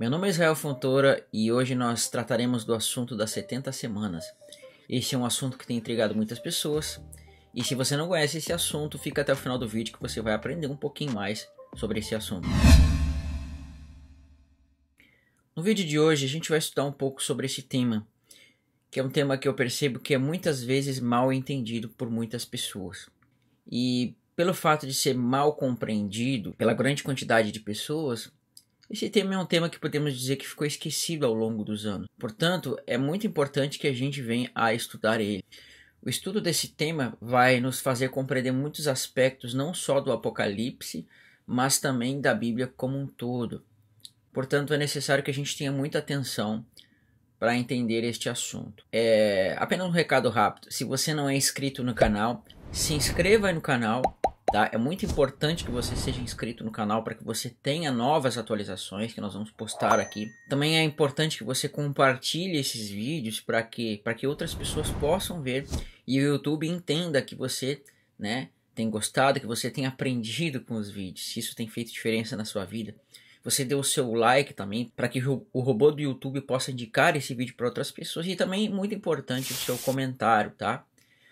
Meu nome é Israel Fontoura e hoje nós trataremos do assunto das 70 semanas. Este é um assunto que tem intrigado muitas pessoas e se você não conhece esse assunto, fica até o final do vídeo que você vai aprender um pouquinho mais sobre esse assunto. No vídeo de hoje a gente vai estudar um pouco sobre esse tema, que é um tema que eu percebo que é muitas vezes mal entendido por muitas pessoas. E pelo fato de ser mal compreendido pela grande quantidade de pessoas, esse tema é um tema que podemos dizer que ficou esquecido ao longo dos anos. Portanto, é muito importante que a gente venha a estudar ele. O estudo desse tema vai nos fazer compreender muitos aspectos não só do Apocalipse, mas também da Bíblia como um todo. Portanto, é necessário que a gente tenha muita atenção para entender este assunto. Apenas um recado rápido. Se você não é inscrito no canal, se inscreva aí no canal. Tá? É muito importante que você seja inscrito no canal para que você tenha novas atualizações que nós vamos postar aqui. Também é importante que você compartilhe esses vídeos para que outras pessoas possam ver e o YouTube entenda que você, tem gostado, que você tem aprendido com os vídeos, se isso tem feito diferença na sua vida. Você dê o seu like também para que o robô do YouTube possa indicar esse vídeo para outras pessoas e também muito importante o seu comentário, tá?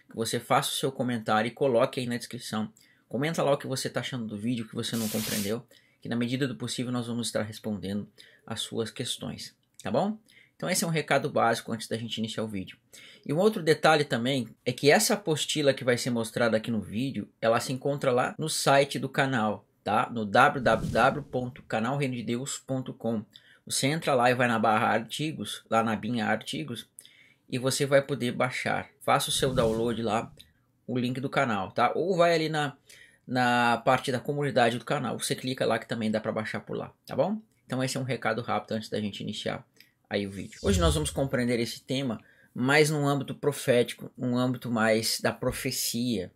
Que você faça o seu comentário e coloque aí na descrição. Comenta lá o que você está achando do vídeo, o que você não compreendeu, que na medida do possível nós vamos estar respondendo as suas questões, tá bom? Então esse é um recado básico antes da gente iniciar o vídeo. E um outro detalhe também é que essa apostila que vai ser mostrada aqui no vídeo, ela se encontra lá no site do canal, tá? No www.canalreinodedeus.com. Você entra lá e vai na barra artigos, lá na abinha artigos, e você vai poder baixar. Faça o seu download lá, o link do canal, tá? Ou vai ali na parte da comunidade do canal, você clica lá que também dá para baixar por lá, tá bom? Então esse é um recado rápido antes da gente iniciar aí o vídeo. Hoje nós vamos compreender esse tema mais num âmbito profético, um âmbito mais da profecia.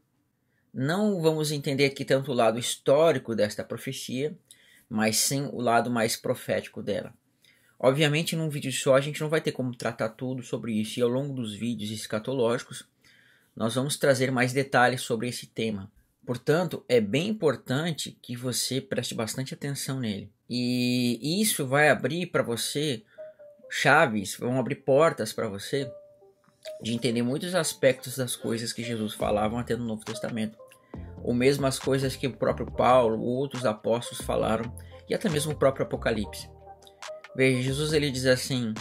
Não vamos entender aqui tanto o lado histórico desta profecia, mas sim o lado mais profético dela. Obviamente num vídeo só a gente não vai ter como tratar tudo sobre isso e ao longo dos vídeos escatológicos nós vamos trazer mais detalhes sobre esse tema. Portanto, é bem importante que você preste bastante atenção nele. E isso vai abrir para você chaves, vão abrir portas para você de entender muitos aspectos das coisas que Jesus falava até no Novo Testamento. Ou mesmo as coisas que o próprio Paulo ou outros apóstolos falaram e até mesmo o próprio Apocalipse. Veja, Jesus ele diz assim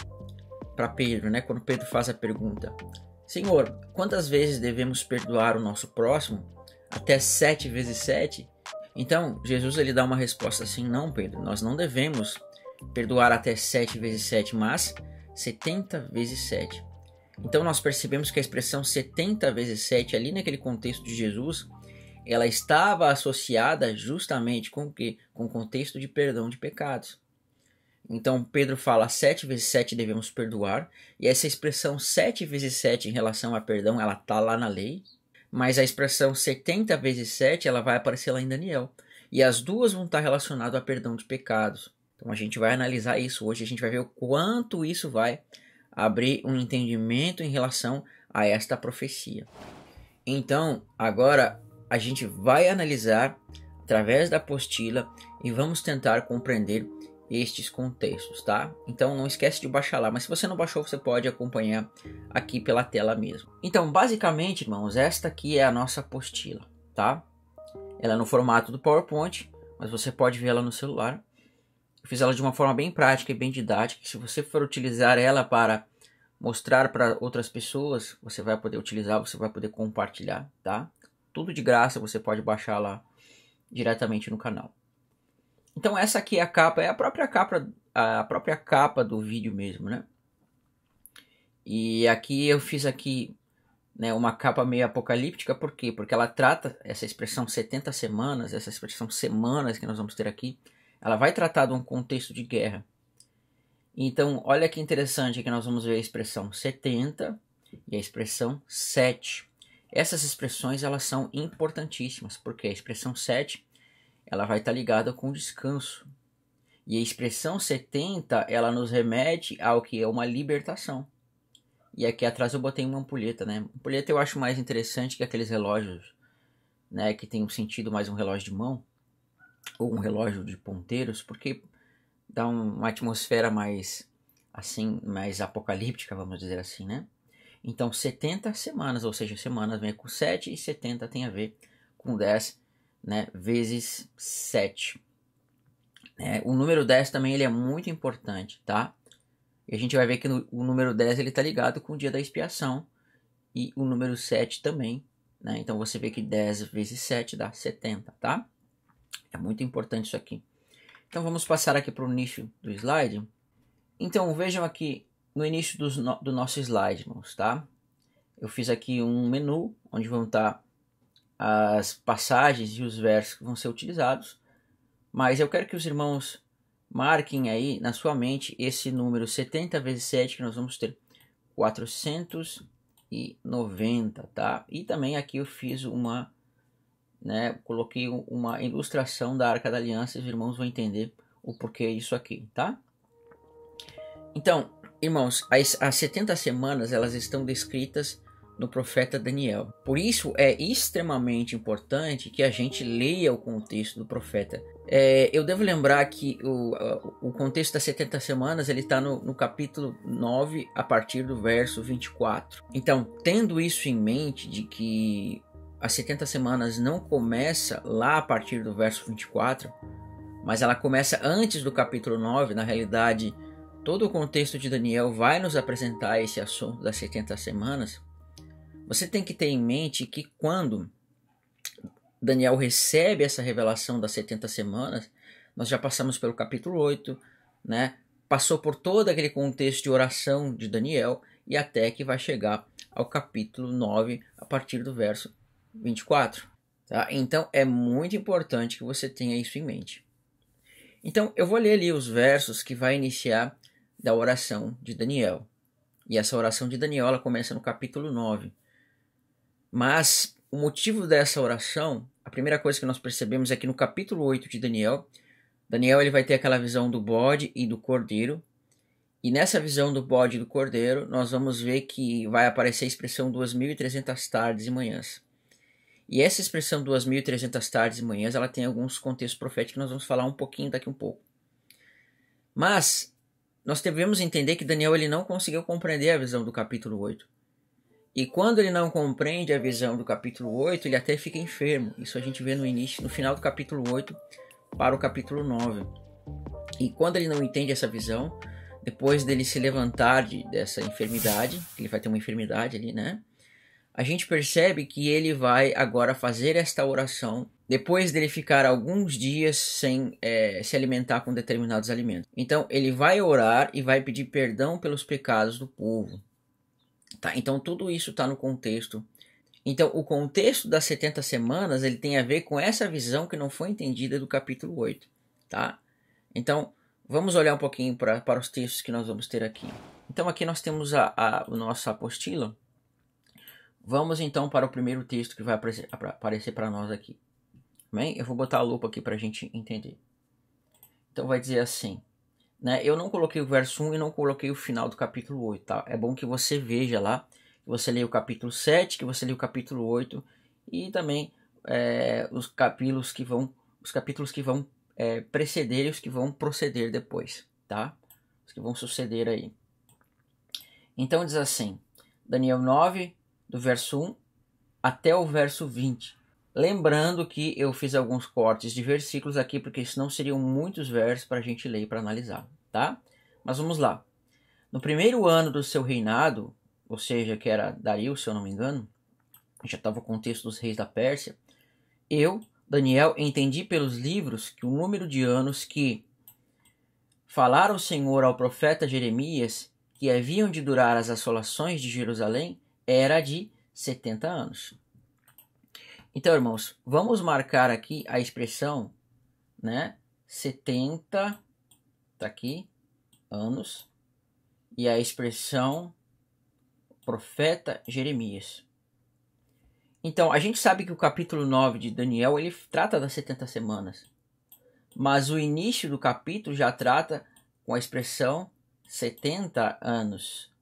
para Pedro, quando Pedro faz a pergunta: Senhor, quantas vezes devemos perdoar o nosso próximo? Até 7 vezes 7? Então, Jesus ele dá uma resposta assim: não, Pedro, nós não devemos perdoar até 7 vezes 7, mas 70 vezes 7. Então, nós percebemos que a expressão 70 vezes 7, ali naquele contexto de Jesus, ela estava associada justamente com o quê? Com o contexto de perdão de pecados. Então Pedro fala 7 vezes 7 devemos perdoar, e essa expressão 7 vezes 7 em relação a perdão, ela está lá na lei, mas a expressão 70 vezes 7 ela vai aparecer lá em Daniel, e as duas vão estar relacionadas a perdão de pecados. Então a gente vai analisar isso hoje, a gente vai ver o quanto isso vai abrir um entendimento em relação a esta profecia. Então agora a gente vai analisar através da apostila e vamos tentar compreender estes contextos, tá? Então não esquece de baixar lá, mas se você não baixou, você pode acompanhar aqui pela tela mesmo. Então, basicamente, irmãos, esta aqui é a nossa apostila, tá? Ela é no formato do PowerPoint, mas você pode ver ela no celular. Eu fiz ela de uma forma bem prática e bem didática. Se você for utilizar ela para mostrar para outras pessoas, você vai poder utilizar, você vai poder compartilhar, tá? Tudo de graça, você pode baixar lá diretamente no canal. Então essa aqui é a capa, é a própria capa do vídeo mesmo, E aqui eu fiz aqui, uma capa meio apocalíptica, por quê? Porque ela trata essa expressão 70 semanas, essa expressão semanas que nós vamos ter aqui, ela vai tratar de um contexto de guerra. Então, olha que interessante que nós vamos ver a expressão 70 e a expressão 7. Essas expressões elas são importantíssimas, porque a expressão 7 ela vai estar ligada com descanso. E a expressão 70, ela nos remete ao que é uma libertação. E aqui atrás eu botei uma ampulheta, Ampulheta eu acho mais interessante que aqueles relógios, que tem um sentido mais um relógio de mão, ou um relógio de ponteiros, porque dá uma atmosfera mais assim, mais apocalíptica, vamos dizer assim, né? Então 70 semanas, ou seja, semanas vem com 7 e 70 tem a ver com 10, né, vezes 7. O número 10 também ele é muito importante, tá? E a gente vai ver que o número 10 ele tá ligado com o dia da expiação e o número 7 também, né? Então você vê que 10 vezes 7 dá 70, tá? É muito importante isso aqui. Então vamos passar aqui para o início do slide. Então vejam aqui no início do nosso slide, irmãos, tá? Eu fiz aqui um menu onde vão estar as passagens e os versos que vão ser utilizados. Mas eu quero que os irmãos marquem aí na sua mente esse número 70 vezes 7, que nós vamos ter 490, tá? E também aqui eu fiz coloquei uma ilustração da Arca da Aliança, os irmãos vão entender o porquê disso aqui, tá? Então, irmãos, as 70 semanas, elas estão descritas no profeta Daniel. Por isso é extremamente importante que a gente leia o contexto do profeta. Eu devo lembrar que o contexto das 70 semanas ele está no capítulo 9, a partir do verso 24. Então, tendo isso em mente, de que as 70 semanas não começa lá a partir do verso 24, mas ela começa antes do capítulo 9, na realidade, todo o contexto de Daniel vai nos apresentar esse assunto das 70 semanas. Você tem que ter em mente que quando Daniel recebe essa revelação das 70 semanas, nós já passamos pelo capítulo 8, né? Passou por todo aquele contexto de oração de Daniel e até que vai chegar ao capítulo 9, a partir do verso 24. Tá? Então é muito importante que você tenha isso em mente. Então eu vou ler ali os versos que vai iniciar da oração de Daniel. E essa oração de Daniel ela começa no capítulo 9. Mas o motivo dessa oração, a primeira coisa que nós percebemos é que no capítulo 8 de Daniel, ele vai ter aquela visão do bode e do cordeiro. E nessa visão do bode e do cordeiro, nós vamos ver que vai aparecer a expressão 2.300 tardes e manhãs. E essa expressão 2.300 tardes e manhãs, ela tem alguns contextos proféticos que nós vamos falar um pouquinho daqui um pouco. Mas nós devemos entender que Daniel ele não conseguiu compreender a visão do capítulo 8. E quando ele não compreende a visão do capítulo 8, ele até fica enfermo. Isso a gente vê no final do capítulo 8 para o capítulo 9. E quando ele não entende essa visão, depois dele se levantar dessa enfermidade, ele vai ter uma enfermidade ali, né? A gente percebe que ele vai agora fazer esta oração depois dele ficar alguns dias sem se alimentar com determinados alimentos. Então ele vai orar e vai pedir perdão pelos pecados do povo. Tá? Então tudo isso está no contexto. Então o contexto das 70 semanas ele tem a ver com essa visão que não foi entendida do capítulo 8. Tá? Então vamos olhar um pouquinho para os textos que nós vamos ter aqui. Então aqui nós temos o nosso apostila. Vamos então para o primeiro texto que vai aparecer para nós aqui. Bem, eu vou botar a lupa aqui para a gente entender. Então vai dizer assim, né? Eu não coloquei o verso 1 e não coloquei o final do capítulo 8, tá? É bom que você veja lá, que você leia o capítulo 7, que você leia o capítulo 8 e também os capítulos que vão preceder e os que vão proceder depois, tá? Os que vão suceder aí. Então diz assim, Daniel 9, do verso 1 até o verso 20. Lembrando que eu fiz alguns cortes de versículos aqui, porque senão seriam muitos versos para a gente ler e para analisar, tá? Mas vamos lá. No primeiro ano do seu reinado, ou seja, que era Dario, se eu não me engano, já estava o contexto dos reis da Pérsia, eu, Daniel, entendi pelos livros que o número de anos que falara o Senhor ao profeta Jeremias, que haviam de durar as assolações de Jerusalém, era de 70 anos. Então, irmãos, vamos marcar aqui a expressão, né? 70, tá aqui, anos, e a expressão profeta Jeremias. Então, a gente sabe que o capítulo 9 de Daniel, ele trata das 70 semanas. Mas o início do capítulo já trata com a expressão 70 anos.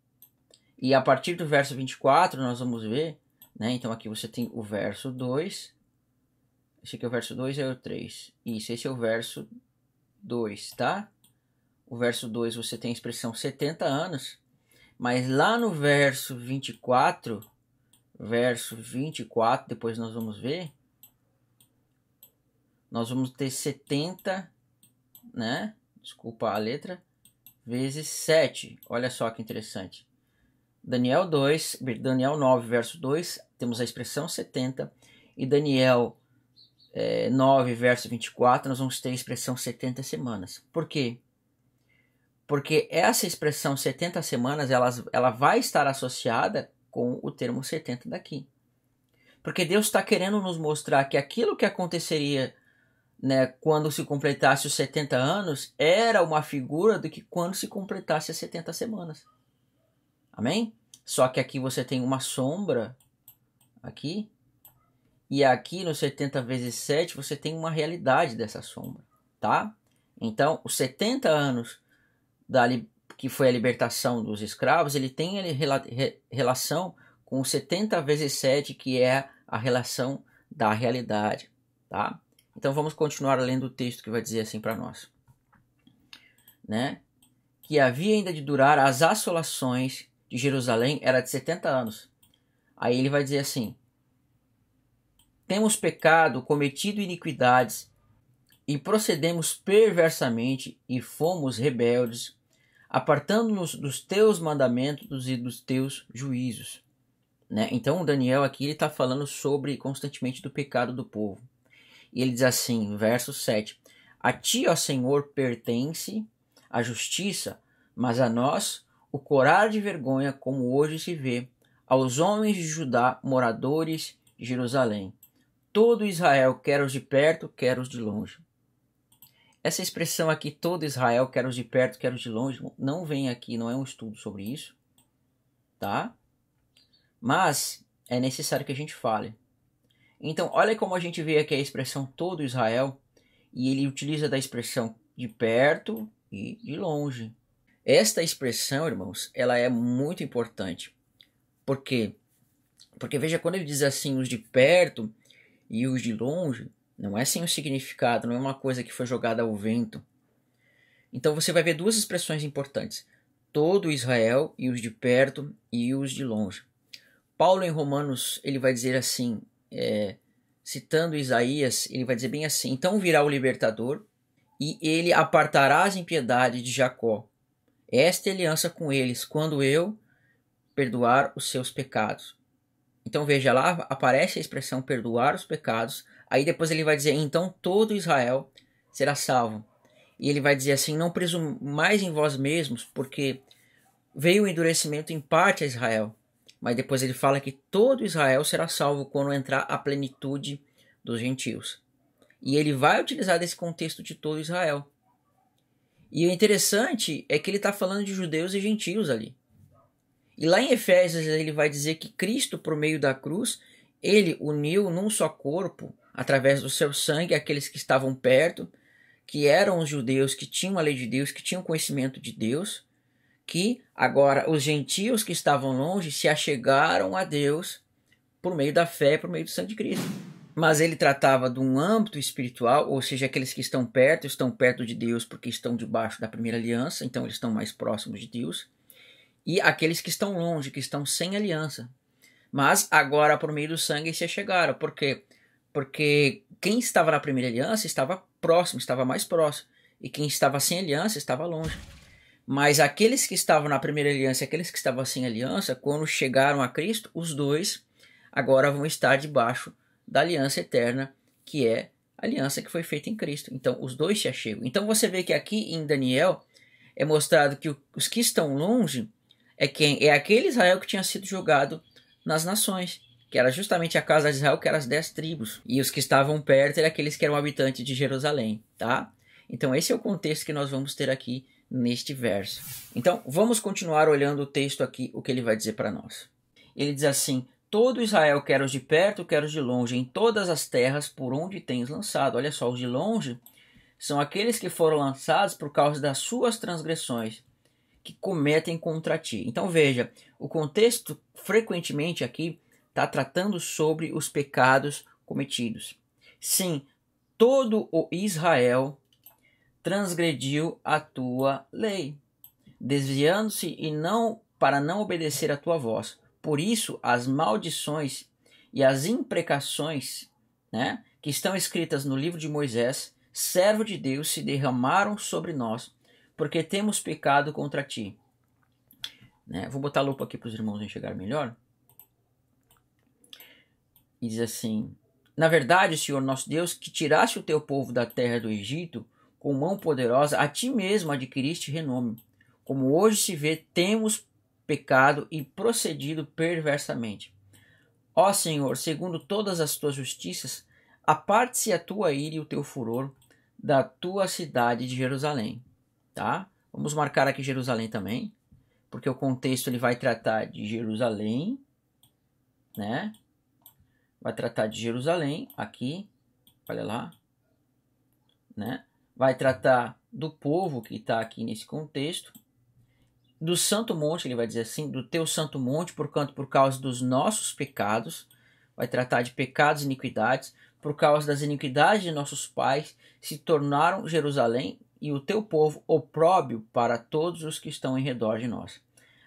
E a partir do verso 24, nós vamos ver, né? Então aqui você tem o verso 2. Esse aqui é o verso 2 e é o 3. Isso, esse é o verso 2, tá? o verso 2, você tem a expressão 70 anos, mas lá no verso 24, depois nós vamos ver, nós vamos ter 70, né? Desculpa a letra, vezes 7. Olha só que interessante. Daniel 9, verso 2, temos a expressão 70. E Daniel 9, verso 24, nós vamos ter a expressão 70 semanas. Por quê? Porque essa expressão 70 semanas, ela vai estar associada com o termo 70 daqui. Porque Deus está querendo nos mostrar que aquilo que aconteceria, né, quando se completasse os 70 anos, era uma figura do que quando se completasse as 70 semanas. Amém? Só que aqui você tem uma sombra, aqui, e aqui no 70 vezes 7 você tem uma realidade dessa sombra, tá? Então, os 70 anos que foi a libertação dos escravos, ele tem relação com os 70 vezes 7, que é a relação da realidade, tá? Então vamos continuar lendo o texto que vai dizer assim para nós, né? Que havia ainda de durar as assolações de Jerusalém, era de 70 anos. Aí ele vai dizer assim: temos pecado, cometido iniquidades, e procedemos perversamente, e fomos rebeldes, apartando-nos dos teus mandamentos e dos teus juízos. Né? Então Daniel aqui está falando constantemente do pecado do povo. E ele diz assim, verso 7, a ti, ó Senhor, pertence a justiça, mas a nós o corar de vergonha, como hoje se vê, aos homens de Judá, moradores de Jerusalém. Todo Israel, quer os de perto, quer os de longe. Essa expressão aqui, todo Israel, quer os de perto, quer os de longe, não vem aqui, não é um estudo sobre isso, tá? Mas é necessário que a gente fale. Então, olha como a gente vê aqui a expressão todo Israel, e ele utiliza da expressão de perto e de longe. Esta expressão, irmãos, ela é muito importante. Por quê? Porque veja, quando ele diz assim, os de perto e os de longe, não é sem o significado, não é uma coisa que foi jogada ao vento. Então você vai ver duas expressões importantes. Todo Israel e os de perto e os de longe. Paulo em Romanos, ele vai dizer assim, citando Isaías, ele vai dizer bem assim, então virá o libertador e ele apartará as impiedades de Jacó. Esta é a aliança com eles, quando eu perdoar os seus pecados. Então veja lá, aparece a expressão perdoar os pecados, aí depois ele vai dizer, então todo Israel será salvo. E ele vai dizer assim, não presumais em vós mesmos, porque veio o endurecimento em parte a Israel. Mas depois ele fala que todo Israel será salvo quando entrar a plenitude dos gentios. E ele vai utilizar desse contexto de todo Israel. E o interessante é que ele está falando de judeus e gentios ali. E lá em Efésios ele vai dizer que Cristo, por meio da cruz, ele uniu num só corpo, através do seu sangue, aqueles que estavam perto, que eram os judeus, que tinham a lei de Deus, que tinham conhecimento de Deus, que agora os gentios que estavam longe se achegaram a Deus por meio da fé, por meio do sangue de Cristo. Mas ele tratava de um âmbito espiritual, ou seja, aqueles que estão perto de Deus porque estão debaixo da primeira aliança, então eles estão mais próximos de Deus, e aqueles que estão longe, que estão sem aliança. Mas agora por meio do sangue se achegaram. Por quê? Porque quem estava na primeira aliança estava próximo, estava mais próximo, e quem estava sem aliança estava longe. Mas aqueles que estavam na primeira aliança e aqueles que estavam sem aliança, quando chegaram a Cristo, os dois agora vão estar debaixo da aliança eterna, que é a aliança que foi feita em Cristo. Então, os dois se achegam. Então, você vê que aqui em Daniel é mostrado que os que estão longe é aquele Israel que tinha sido jogado nas nações, que era justamente a casa de Israel, que eram as 10 tribos. E os que estavam perto eram aqueles que eram habitantes de Jerusalém, tá? Então, esse é o contexto que nós vamos ter aqui neste verso. Então, vamos continuar olhando o texto aqui, o que ele vai dizer para nós. Ele diz assim, todo Israel, quer os de perto, quer os de longe, em todas as terras por onde tens lançado. Olha só, os de longe são aqueles que foram lançados por causa das suas transgressões, que cometem contra ti. Então veja, o contexto frequentemente aqui está tratando sobre os pecados cometidos. Sim, todo o Israel transgrediu a tua lei, desviando-se e não para não obedecer a tua voz. Por isso, as maldições e as imprecações, né, que estão escritas no livro de Moisés, servo de Deus, se derramaram sobre nós, porque temos pecado contra ti. Né? Vou botar a lupa aqui para os irmãos enxergarem melhor. E diz assim: na verdade, Senhor nosso Deus, que tiraste o teu povo da terra do Egito, com mão poderosa, a ti mesmo adquiriste renome. Como hoje se vê, temos pecado e procedido perversamente. Ó Senhor, segundo todas as tuas justiças, aparte-se a tua ira e o teu furor da tua cidade de Jerusalém. Tá? Vamos marcar aqui Jerusalém também, porque o contexto ele vai tratar de Jerusalém, né? Vai tratar de Jerusalém aqui, olha lá, né? Vai tratar do povo que está aqui nesse contexto, do santo monte, ele vai dizer assim, do teu santo monte, por causa dos nossos pecados, vai tratar de pecados e iniquidades, por causa das iniquidades de nossos pais, se tornaram Jerusalém e o teu povo opróbio para todos os que estão em redor de nós.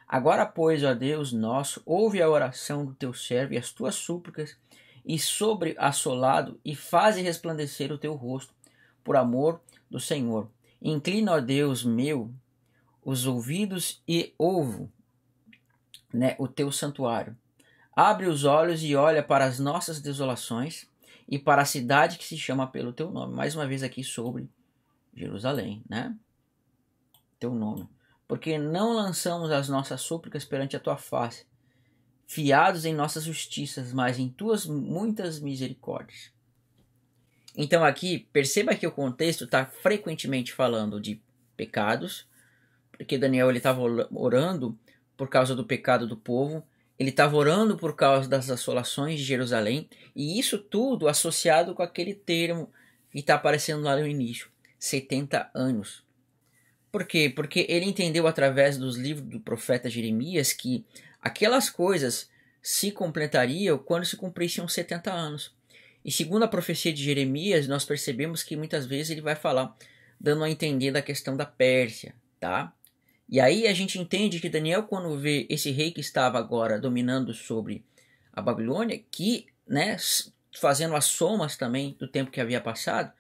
Agora, pois, ó Deus nosso, ouve a oração do teu servo e as tuas súplicas, e sobre assolado, e faze resplandecer o teu rosto, por amor do Senhor. Inclina, ó Deus meu, os ouvidos e ouve, né, o teu santuário. Abre os olhos e olha para as nossas desolações e para a cidade que se chama pelo teu nome. Mais uma vez aqui sobre Jerusalém, né? Teu nome. Porque não lançamos as nossas súplicas perante a tua face, fiados em nossas justiças, mas em tuas muitas misericórdias. Então aqui, perceba que o contexto está frequentemente falando de pecados, porque Daniel estava orando por causa do pecado do povo, ele estava orando por causa das assolações de Jerusalém, e isso tudo associado com aquele termo que está aparecendo lá no início, 70 anos. Por quê? Porque ele entendeu através dos livros do profeta Jeremias que aquelas coisas se completariam quando se cumprissem os 70 anos. E segundo a profecia de Jeremias, nós percebemos que muitas vezes ele vai falar, dando a entender da questão da Pérsia, tá? E aí a gente entende que Daniel, quando vê esse rei que estava agora dominando sobre a Babilônia, que, né, fazendo as somas também do tempo que havia passado,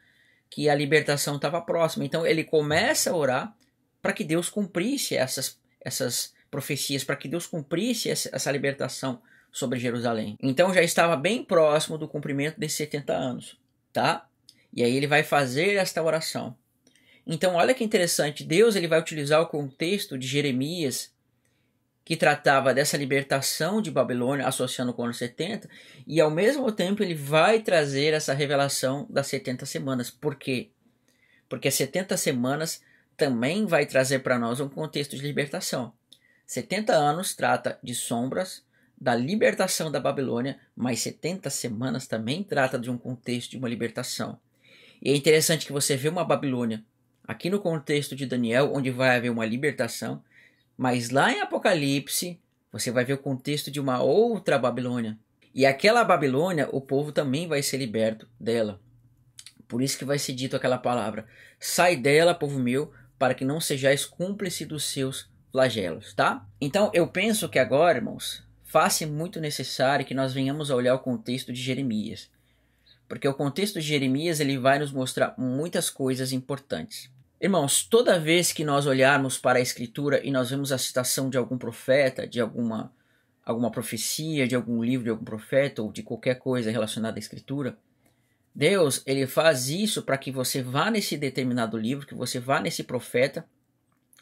que a libertação estava próxima. Então ele começa a orar para que Deus cumprisse essas profecias, para que Deus cumprisse essa libertação sobre Jerusalém. Então já estava bem próximo do cumprimento desses 70 anos, tá? E aí ele vai fazer esta oração. Então olha que interessante, Deus ele vai utilizar o contexto de Jeremias, que tratava dessa libertação de Babilônia, associando com o ano 70, e ao mesmo tempo ele vai trazer essa revelação das 70 semanas. Por quê? Porque as 70 semanas também vai trazer para nós um contexto de libertação. 70 anos trata de sombras da libertação da Babilônia, mas 70 semanas também trata de um contexto de uma libertação. E é interessante que você vê uma Babilônia aqui no contexto de Daniel, onde vai haver uma libertação, mas lá em Apocalipse você vai ver o contexto de uma outra Babilônia. E aquela Babilônia, o povo também vai ser liberto dela. Por isso que vai ser dito aquela palavra: sai dela, povo meu, para que não sejais cúmplice dos seus flagelos, tá? Então eu penso que agora, irmãos, faz-se muito necessário que nós venhamos a olhar o contexto de Jeremias. Porque o contexto de Jeremias ele vai nos mostrar muitas coisas importantes. Irmãos, toda vez que nós olharmos para a Escritura e nós vemos a citação de algum profeta, de alguma profecia, de algum livro de algum profeta ou de qualquer coisa relacionada à Escritura, Deus ele faz isso para que você vá nesse determinado livro, que você vá nesse profeta,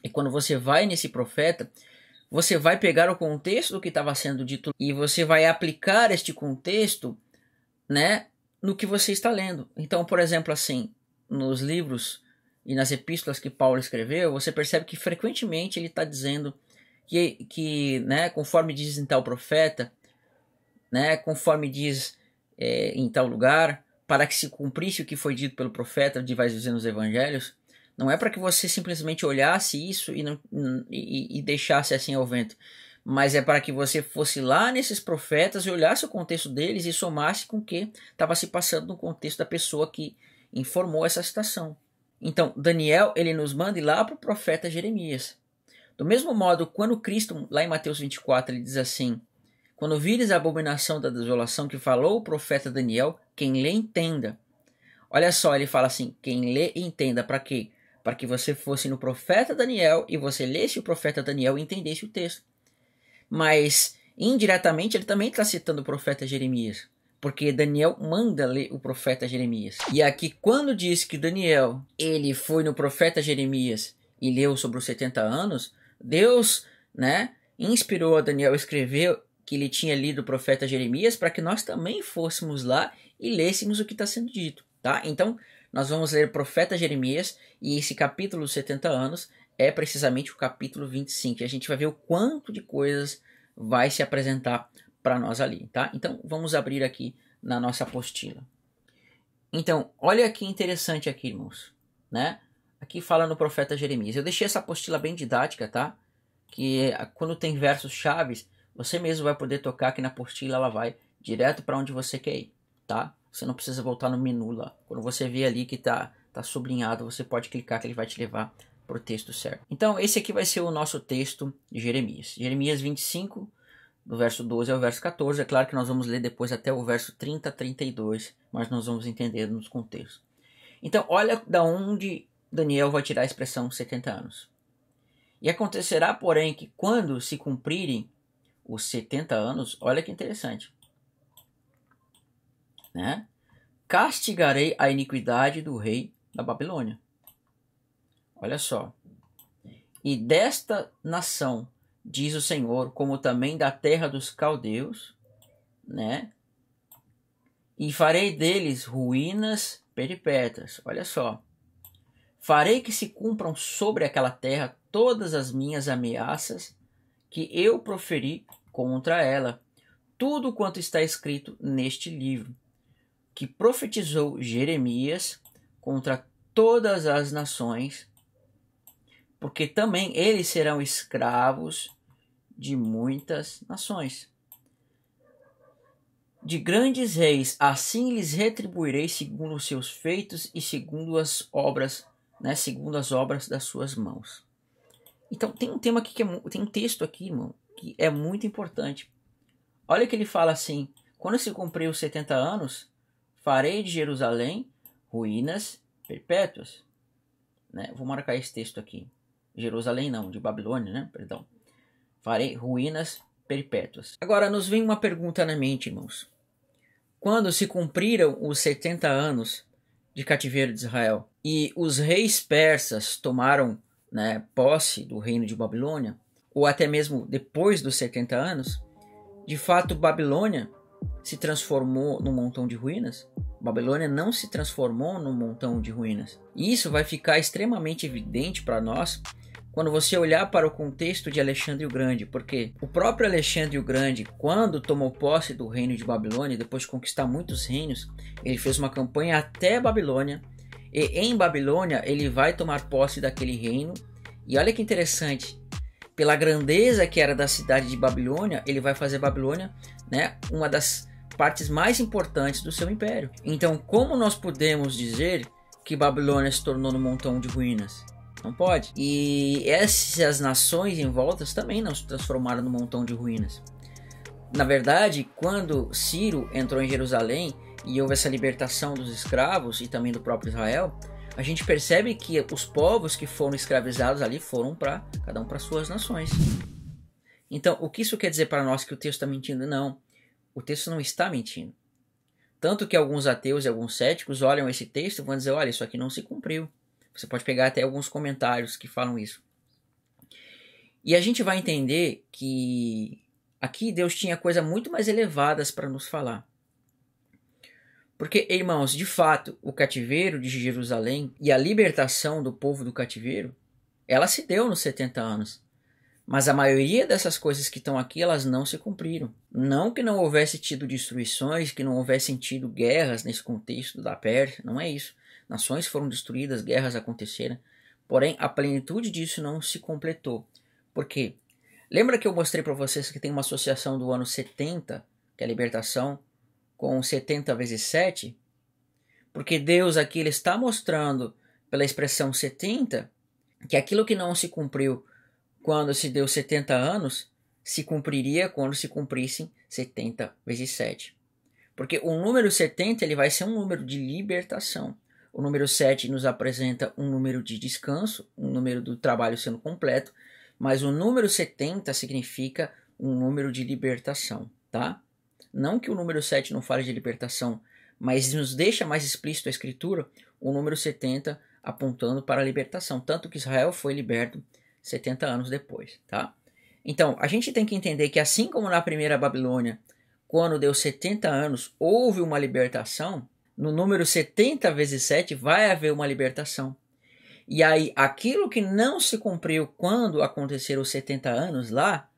e quando você vai nesse profeta, você vai pegar o contexto do que estava sendo dito e você vai aplicar este contexto, né, no que você está lendo. Então, por exemplo, assim, nos livros e nas epístolas que Paulo escreveu, você percebe que frequentemente ele está dizendo que né, conforme diz em tal profeta, né, conforme diz em tal lugar, para que se cumprisse o que foi dito pelo profeta, vai dizer nos evangelhos, não é para que você simplesmente olhasse isso e deixasse assim ao vento, mas é para que você fosse lá nesses profetas e olhasse o contexto deles e somasse com o que estava se passando no contexto da pessoa que informou essa citação. Então, Daniel, ele nos manda ir lá para o profeta Jeremias. Do mesmo modo, quando Cristo, lá em Mateus 24, ele diz assim: quando vires a abominação da desolação que falou o profeta Daniel, quem lê entenda. Olha só, ele fala assim: quem lê entenda. Para quê? Para que você fosse no profeta Daniel e você lesse o profeta Daniel e entendesse o texto. Mas, indiretamente, ele também está citando o profeta Jeremias, porque Daniel manda ler o profeta Jeremias. E aqui, quando diz que Daniel, ele foi no profeta Jeremias e leu sobre os 70 anos, Deus, né, inspirou a Daniel a escrever que ele tinha lido o profeta Jeremias para que nós também fôssemos lá e lêssemos o que está sendo dito, tá? Então, nós vamos ler o profeta Jeremias e esse capítulo 70 anos é precisamente o capítulo 25. E a gente vai ver o quanto de coisas vai se apresentar para nós ali, tá? Então, vamos abrir aqui na nossa apostila. Então, olha que interessante aqui, irmãos, né? Aqui fala no profeta Jeremias. Eu deixei essa apostila bem didática, tá? Que quando tem versos chaves, você mesmo vai poder tocar aqui na apostila, ela vai direto para onde você quer ir, tá? Você não precisa voltar no menu lá. Quando você vê ali que tá sublinhado, você pode clicar que ele vai te levar para o texto certo. Então, esse aqui vai ser o nosso texto de Jeremias. Jeremias 25, do verso 12 ao verso 14. É claro que nós vamos ler depois até o verso 30 a 32, mas nós vamos entender nos contextos. Então, olha da onde Daniel vai tirar a expressão 70 anos. E acontecerá, porém, que quando se cumprirem os 70 anos, olha que interessante, né? Castigarei a iniquidade do rei da Babilônia. Olha só. E desta nação, diz o Senhor, como também da terra dos caldeus, né? E farei deles ruínas perpétuas. Olha só. Farei que se cumpram sobre aquela terra todas as minhas ameaças que eu proferi contra ela. Tudo quanto está escrito neste livro, que profetizou Jeremias contra todas as nações, porque também eles serão escravos de muitas nações. De grandes reis, assim lhes retribuirei segundo os seus feitos e segundo as obras, né, segundo as obras das suas mãos. Então tem um tema aqui tem um texto aqui, irmão, que é muito importante. Olha que ele fala assim: quando se cumprir os 70 anos, farei de Jerusalém ruínas perpétuas. Né? Vou marcar esse texto aqui. Jerusalém não, de Babilônia, né? Perdão. Farei ruínas perpétuas. Agora nos vem uma pergunta na mente, irmãos. Quando se cumpriram os 70 anos de cativeiro de Israel e os reis persas tomaram, né, posse do reino de Babilônia, ou até mesmo depois dos 70 anos, de fato Babilônia se transformou num montão de ruínas? Babilônia não se transformou num montão de ruínas. E isso vai ficar extremamente evidente para nós quando você olhar para o contexto de Alexandre o Grande, porque o próprio Alexandre o Grande, quando tomou posse do reino de Babilônia, depois de conquistar muitos reinos, ele fez uma campanha até Babilônia, e em Babilônia ele vai tomar posse daquele reino. E olha que interessante, pela grandeza que era da cidade de Babilônia, ele vai fazer Babilônia, né, uma das partes mais importantes do seu império. Então, como nós podemos dizer que Babilônia se tornou num montão de ruínas? Não pode. E essas nações em volta também não se transformaram num montão de ruínas. Na verdade, quando Ciro entrou em Jerusalém e houve essa libertação dos escravos e também do próprio Israel, a gente percebe que os povos que foram escravizados ali foram para cada um para suas nações. Então, o que isso quer dizer para nós que o texto está mentindo? Não, o texto não está mentindo. Tanto que alguns ateus e alguns céticos olham esse texto e vão dizer: olha, isso aqui não se cumpriu. Você pode pegar até alguns comentários que falam isso. E a gente vai entender que aqui Deus tinha coisas muito mais elevadas para nos falar. Porque, irmãos, de fato, o cativeiro de Jerusalém e a libertação do povo do cativeiro, ela se deu nos 70 anos. Mas a maioria dessas coisas que estão aqui, elas não se cumpriram. Não que não houvesse tido destruições, que não houvessem tido guerras nesse contexto da Pérsia, não é isso. Nações foram destruídas, guerras aconteceram, porém a plenitude disso não se completou. Por quê? Lembra que eu mostrei para vocês que tem uma associação do ano 70, que é a libertação, com 70 vezes 7? Porque Deus aqui ele está mostrando pela expressão 70, que aquilo que não se cumpriu quando se deu 70 anos, se cumpriria quando se cumprissem 70 vezes 7. Porque o número 70 ele vai ser um número de libertação. O número 7 nos apresenta um número de descanso, um número do trabalho sendo completo, mas o número 70 significa um número de libertação, tá? Não que o número 7 não fale de libertação, mas nos deixa mais explícito a escritura o número 70 apontando para a libertação, tanto que Israel foi liberto 70 anos depois, tá? Então, a gente tem que entender que assim como na primeira Babilônia, quando deu 70 anos, houve uma libertação, no número 70 vezes 7 vai haver uma libertação. E aí, aquilo que não se cumpriu quando aconteceram os 70 anos lá,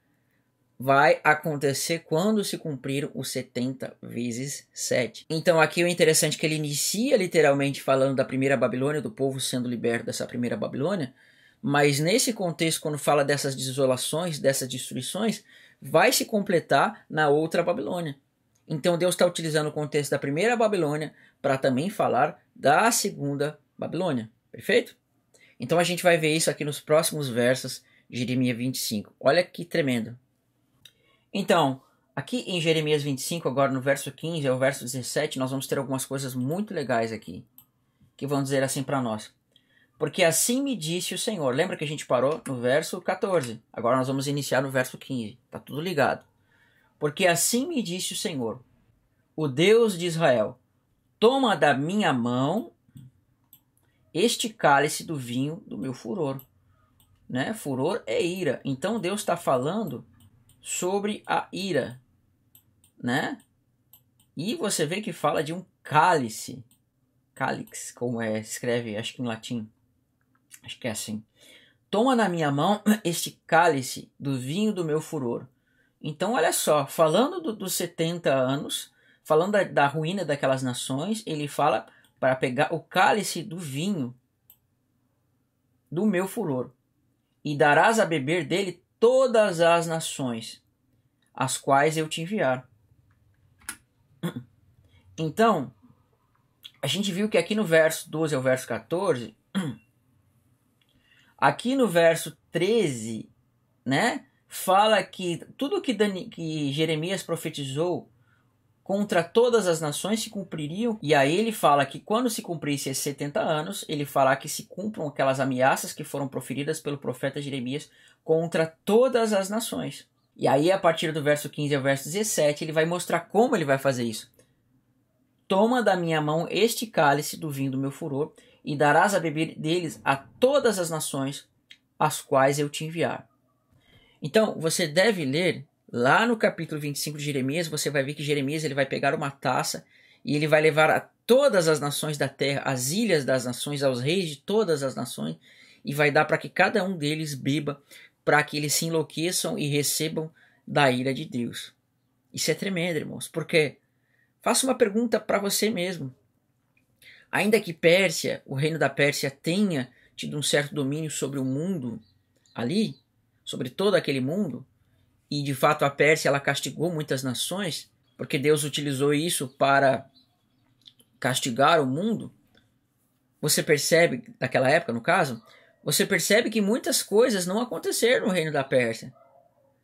vai acontecer quando se cumprir os 70 vezes 7. Então aqui o interessante é que ele inicia literalmente falando da primeira Babilônia, do povo sendo liberto dessa primeira Babilônia, mas nesse contexto, quando fala dessas desolações, dessas destruições, vai se completar na outra Babilônia. Então Deus está utilizando o contexto da primeira Babilônia para também falar da segunda Babilônia. Perfeito? Então a gente vai ver isso aqui nos próximos versos de Jeremias 25. Olha que tremendo. Então, aqui em Jeremias 25, agora no verso 15 ao verso 17, nós vamos ter algumas coisas muito legais aqui, que vão dizer assim para nós. Porque assim me disse o Senhor. Lembra que a gente parou no verso 14? Agora nós vamos iniciar no verso 15. Tá tudo ligado. Porque assim me disse o Senhor, o Deus de Israel, toma da minha mão este cálice do vinho do meu furor. Né? Furor é ira. Então Deus está falando sobre a ira, né? E você vê que fala de um cálice, cálix, como escreve, acho que em latim, acho que é assim. Toma na minha mão este cálice do vinho do meu furor. Então, olha só, falando dos 70 anos, falando da ruína daquelas nações, ele fala para pegar o cálice do vinho do meu furor e darás a beber dele todas as nações, as quais eu te enviar. Então, a gente viu que aqui no verso 12 ao verso 14, aqui no verso 13, né, fala que tudo que Jeremias profetizou contra todas as nações se cumpririam, e aí ele fala que quando se cumprisse esses 70 anos, ele fala que se cumpram aquelas ameaças que foram proferidas pelo profeta Jeremias contra todas as nações. E aí, a partir do verso 15 ao verso 17, ele vai mostrar como ele vai fazer isso. Toma da minha mão este cálice do vinho do meu furor, e darás a beber deles a todas as nações, as quais eu te enviar. Então, você deve ler, lá no capítulo 25 de Jeremias, você vai ver que Jeremias ele vai pegar uma taça, e ele vai levar a todas as nações da terra, as ilhas das nações, aos reis de todas as nações, e vai dar para que cada um deles beba, para que eles se enlouqueçam e recebam da ira de Deus. Isso é tremendo, irmãos, porque faça uma pergunta para você mesmo. Ainda que Pérsia, o reino da Pérsia, tenha tido um certo domínio sobre o mundo ali, sobre todo aquele mundo, e de fato a Pérsia ela castigou muitas nações, porque Deus utilizou isso para castigar o mundo, você percebe, naquela época no caso, você percebe que muitas coisas não aconteceram no reino da Pérsia.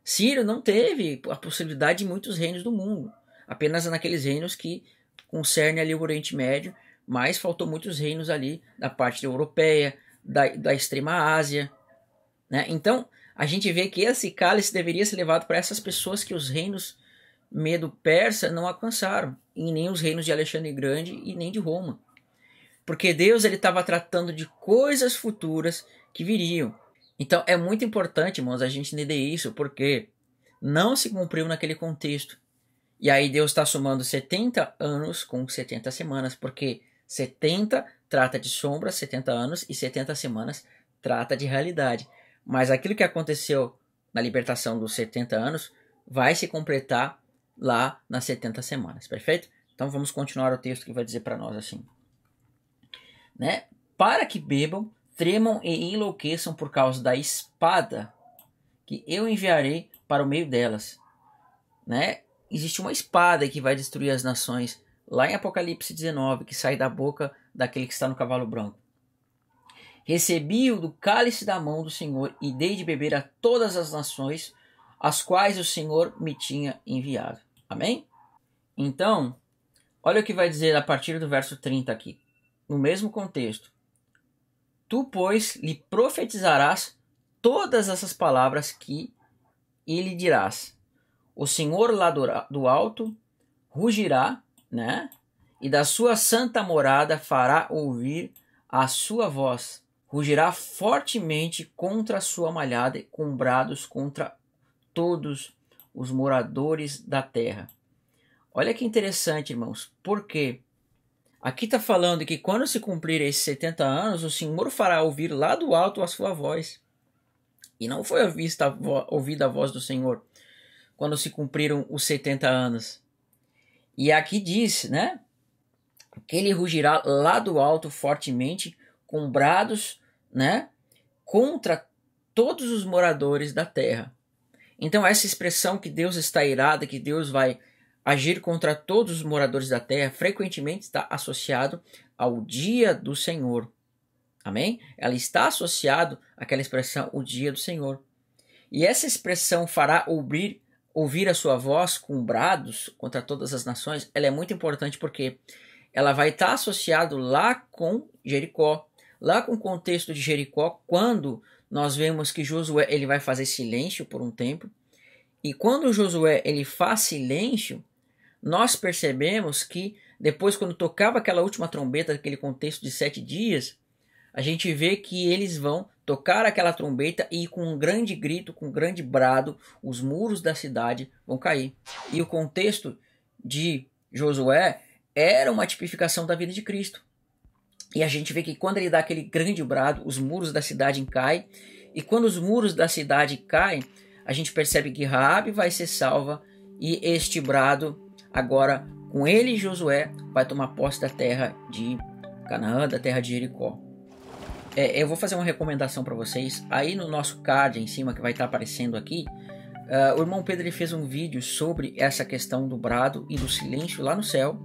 Ciro não teve a possibilidade de muitos reinos do mundo, apenas naqueles reinos que concernem ali o Oriente Médio, mas faltou muitos reinos ali da parte europeia, da extrema Ásia, né? Então a gente vê que esse cálice deveria ser levado para essas pessoas que os reinos medo-persa não alcançaram, e nem os reinos de Alexandre Grande e nem de Roma. Porque Deus ele estava tratando de coisas futuras que viriam. Então é muito importante, irmãos, a gente entender isso, porque não se cumpriu naquele contexto. E aí Deus está somando 70 anos com 70 semanas, porque 70 trata de sombra, 70 anos, e 70 semanas trata de realidade. Mas aquilo que aconteceu na libertação dos 70 anos vai se completar lá nas 70 semanas, perfeito? Então vamos continuar o texto que vai dizer para nós assim. Né? Para que bebam, tremam e enlouqueçam por causa da espada que eu enviarei para o meio delas. Né? Existe uma espada que vai destruir as nações, lá em Apocalipse 19, que sai da boca daquele que está no cavalo branco. Recebi-o do cálice da mão do Senhor e dei de beber a todas as nações, as quais o Senhor me tinha enviado. Amém? Então, olha o que vai dizer a partir do verso 30 aqui, no mesmo contexto. Tu, pois, lhe profetizarás todas essas palavras que ele dirás. O Senhor lá do alto rugirá, né? E da sua santa morada fará ouvir a sua voz. Rugirá fortemente contra a sua malhada e com brados contra todos os moradores da terra. Olha que interessante, irmãos. Por quê? Aqui está falando que quando se cumprir esses 70 anos, o Senhor fará ouvir lá do alto a sua voz. E não foi ouvida a voz do Senhor quando se cumpriram os 70 anos. E aqui diz, né? Que ele rugirá lá do alto fortemente com brados, né? Contra todos os moradores da terra. Então essa expressão que Deus está irado, que Deus vai agir contra todos os moradores da terra, frequentemente está associado ao dia do Senhor. Amém? Ela está associada àquela expressão, o dia do Senhor. E essa expressão fará ouvir a sua voz com brados contra todas as nações, ela é muito importante porque ela vai estar associada lá com Jericó. Lá com o contexto de Jericó, quando nós vemos que Josué ele vai fazer silêncio por um tempo. E quando Josué ele faz silêncio, nós percebemos que depois, quando tocava aquela última trombeta, daquele contexto de 7 dias, a gente vê que eles vão tocar aquela trombeta e com um grande grito, com um grande brado, os muros da cidade vão cair. E o contexto de Josué era uma tipificação da vida de Cristo. E a gente vê que quando ele dá aquele grande brado, os muros da cidade caem. E quando os muros da cidade caem, a gente percebe que Raabe vai ser salva. E este brado, agora com ele e Josué, vai tomar posse da terra de Canaã, da terra de Jericó. Eu vou fazer uma recomendação para vocês. Aí no nosso card em cima, que vai estar aparecendo aqui, o irmão Pedro ele fez um vídeo sobre essa questão do brado e do silêncio lá no céu.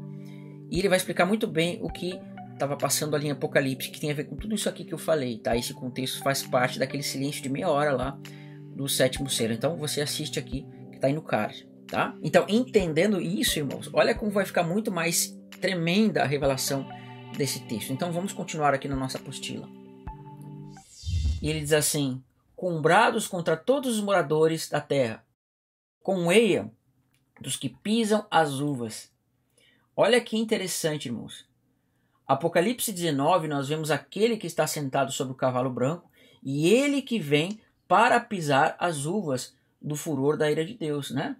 E ele vai explicar muito bem o que estava passando ali em Apocalipse, que tem a ver com tudo isso aqui que eu falei, tá? Esse contexto faz parte daquele silêncio de meia hora lá do 7º selo. Então você assiste aqui, que está aí no card, tá? Então, entendendo isso, irmãos, olha como vai ficar muito mais tremenda a revelação desse texto. Então vamos continuar aqui na nossa apostila. E ele diz assim: com brados contra todos os moradores da terra, com eia dos que pisam as uvas. Olha que interessante, irmãos. Apocalipse 19, nós vemos aquele que está sentado sobre o cavalo branco e ele que vem para pisar as uvas do furor da ira de Deus, né?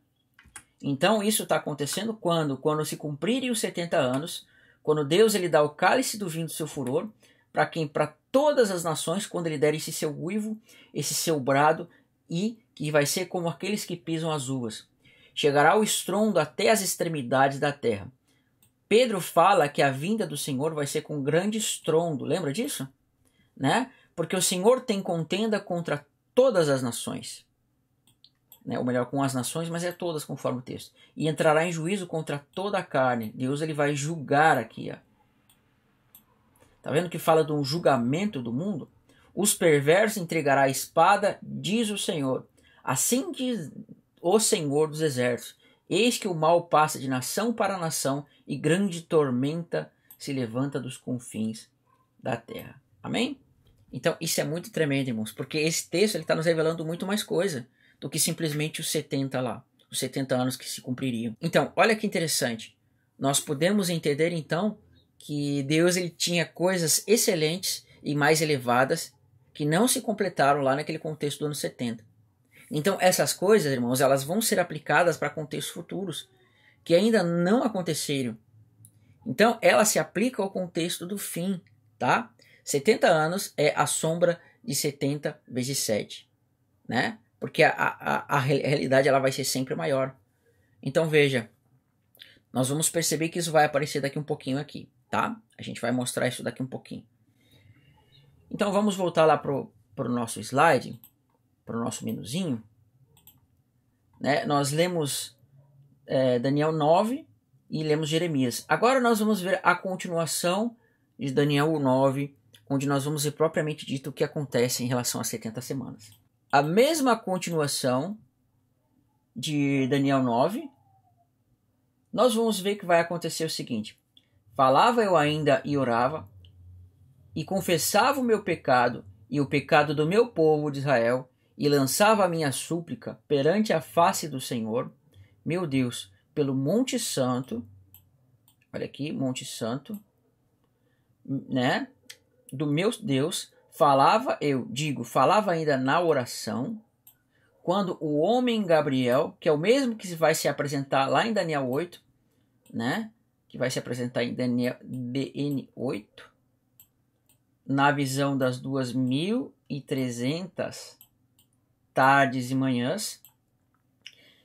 Então isso está acontecendo quando se cumprirem os 70 anos, quando Deus ele dá o cálice do vinho do seu furor, para quem? Para todas as nações, quando ele der esse seu uivo, esse seu brado, e que vai ser como aqueles que pisam as uvas. Chegará o estrondo até as extremidades da terra. Pedro fala que a vinda do Senhor vai ser com grande estrondo, lembra disso? Né? Porque o Senhor tem contenda contra todas as nações. Né? Ou melhor, com as nações, mas é todas conforme o texto. E entrará em juízo contra toda a carne. Deus ele vai julgar aqui. Ó. Tá vendo que fala de um julgamento do mundo? Os perversos entregará a espada, diz o Senhor. Assim diz o Senhor dos exércitos. Eis que o mal passa de nação para nação e grande tormenta se levanta dos confins da terra. Amém? Então isso é muito tremendo, irmãos, porque esse texto está nos revelando muito mais coisa do que simplesmente os 70 lá, os 70 anos que se cumpririam. Então, olha que interessante. Nós podemos entender então que Deus ele tinha coisas excelentes e mais elevadas que não se completaram lá naquele contexto do ano 70. Então essas coisas, irmãos, elas vão ser aplicadas para contextos futuros que ainda não aconteceram. Então elas se aplicam ao contexto do fim, tá? 70 anos é a sombra de 70 vezes 7, né? Porque a realidade ela vai ser sempre maior. Então veja, nós vamos perceber que isso vai aparecer daqui um pouquinho aqui, tá? A gente vai mostrar isso daqui um pouquinho. Então vamos voltar lá pro nosso slide, para o nosso menuzinho, né? Nós lemos Daniel 9 e lemos Jeremias. Agora nós vamos ver a continuação de Daniel 9 onde nós vamos ver propriamente dito o que acontece em relação às 70 semanas. A mesma continuação de Daniel 9, nós vamos ver que vai acontecer o seguinte: falava eu ainda e orava, e confessava o meu pecado e o pecado do meu povo de Israel, e lançava a minha súplica perante a face do Senhor, meu Deus, pelo Monte Santo. Olha aqui, Monte Santo, né? Do meu Deus, falava ainda na oração, quando o homem Gabriel, que é o mesmo que vai se apresentar lá em Daniel 8, né? Que vai se apresentar em DN 8, na visão das 2.300 tardes e manhãs,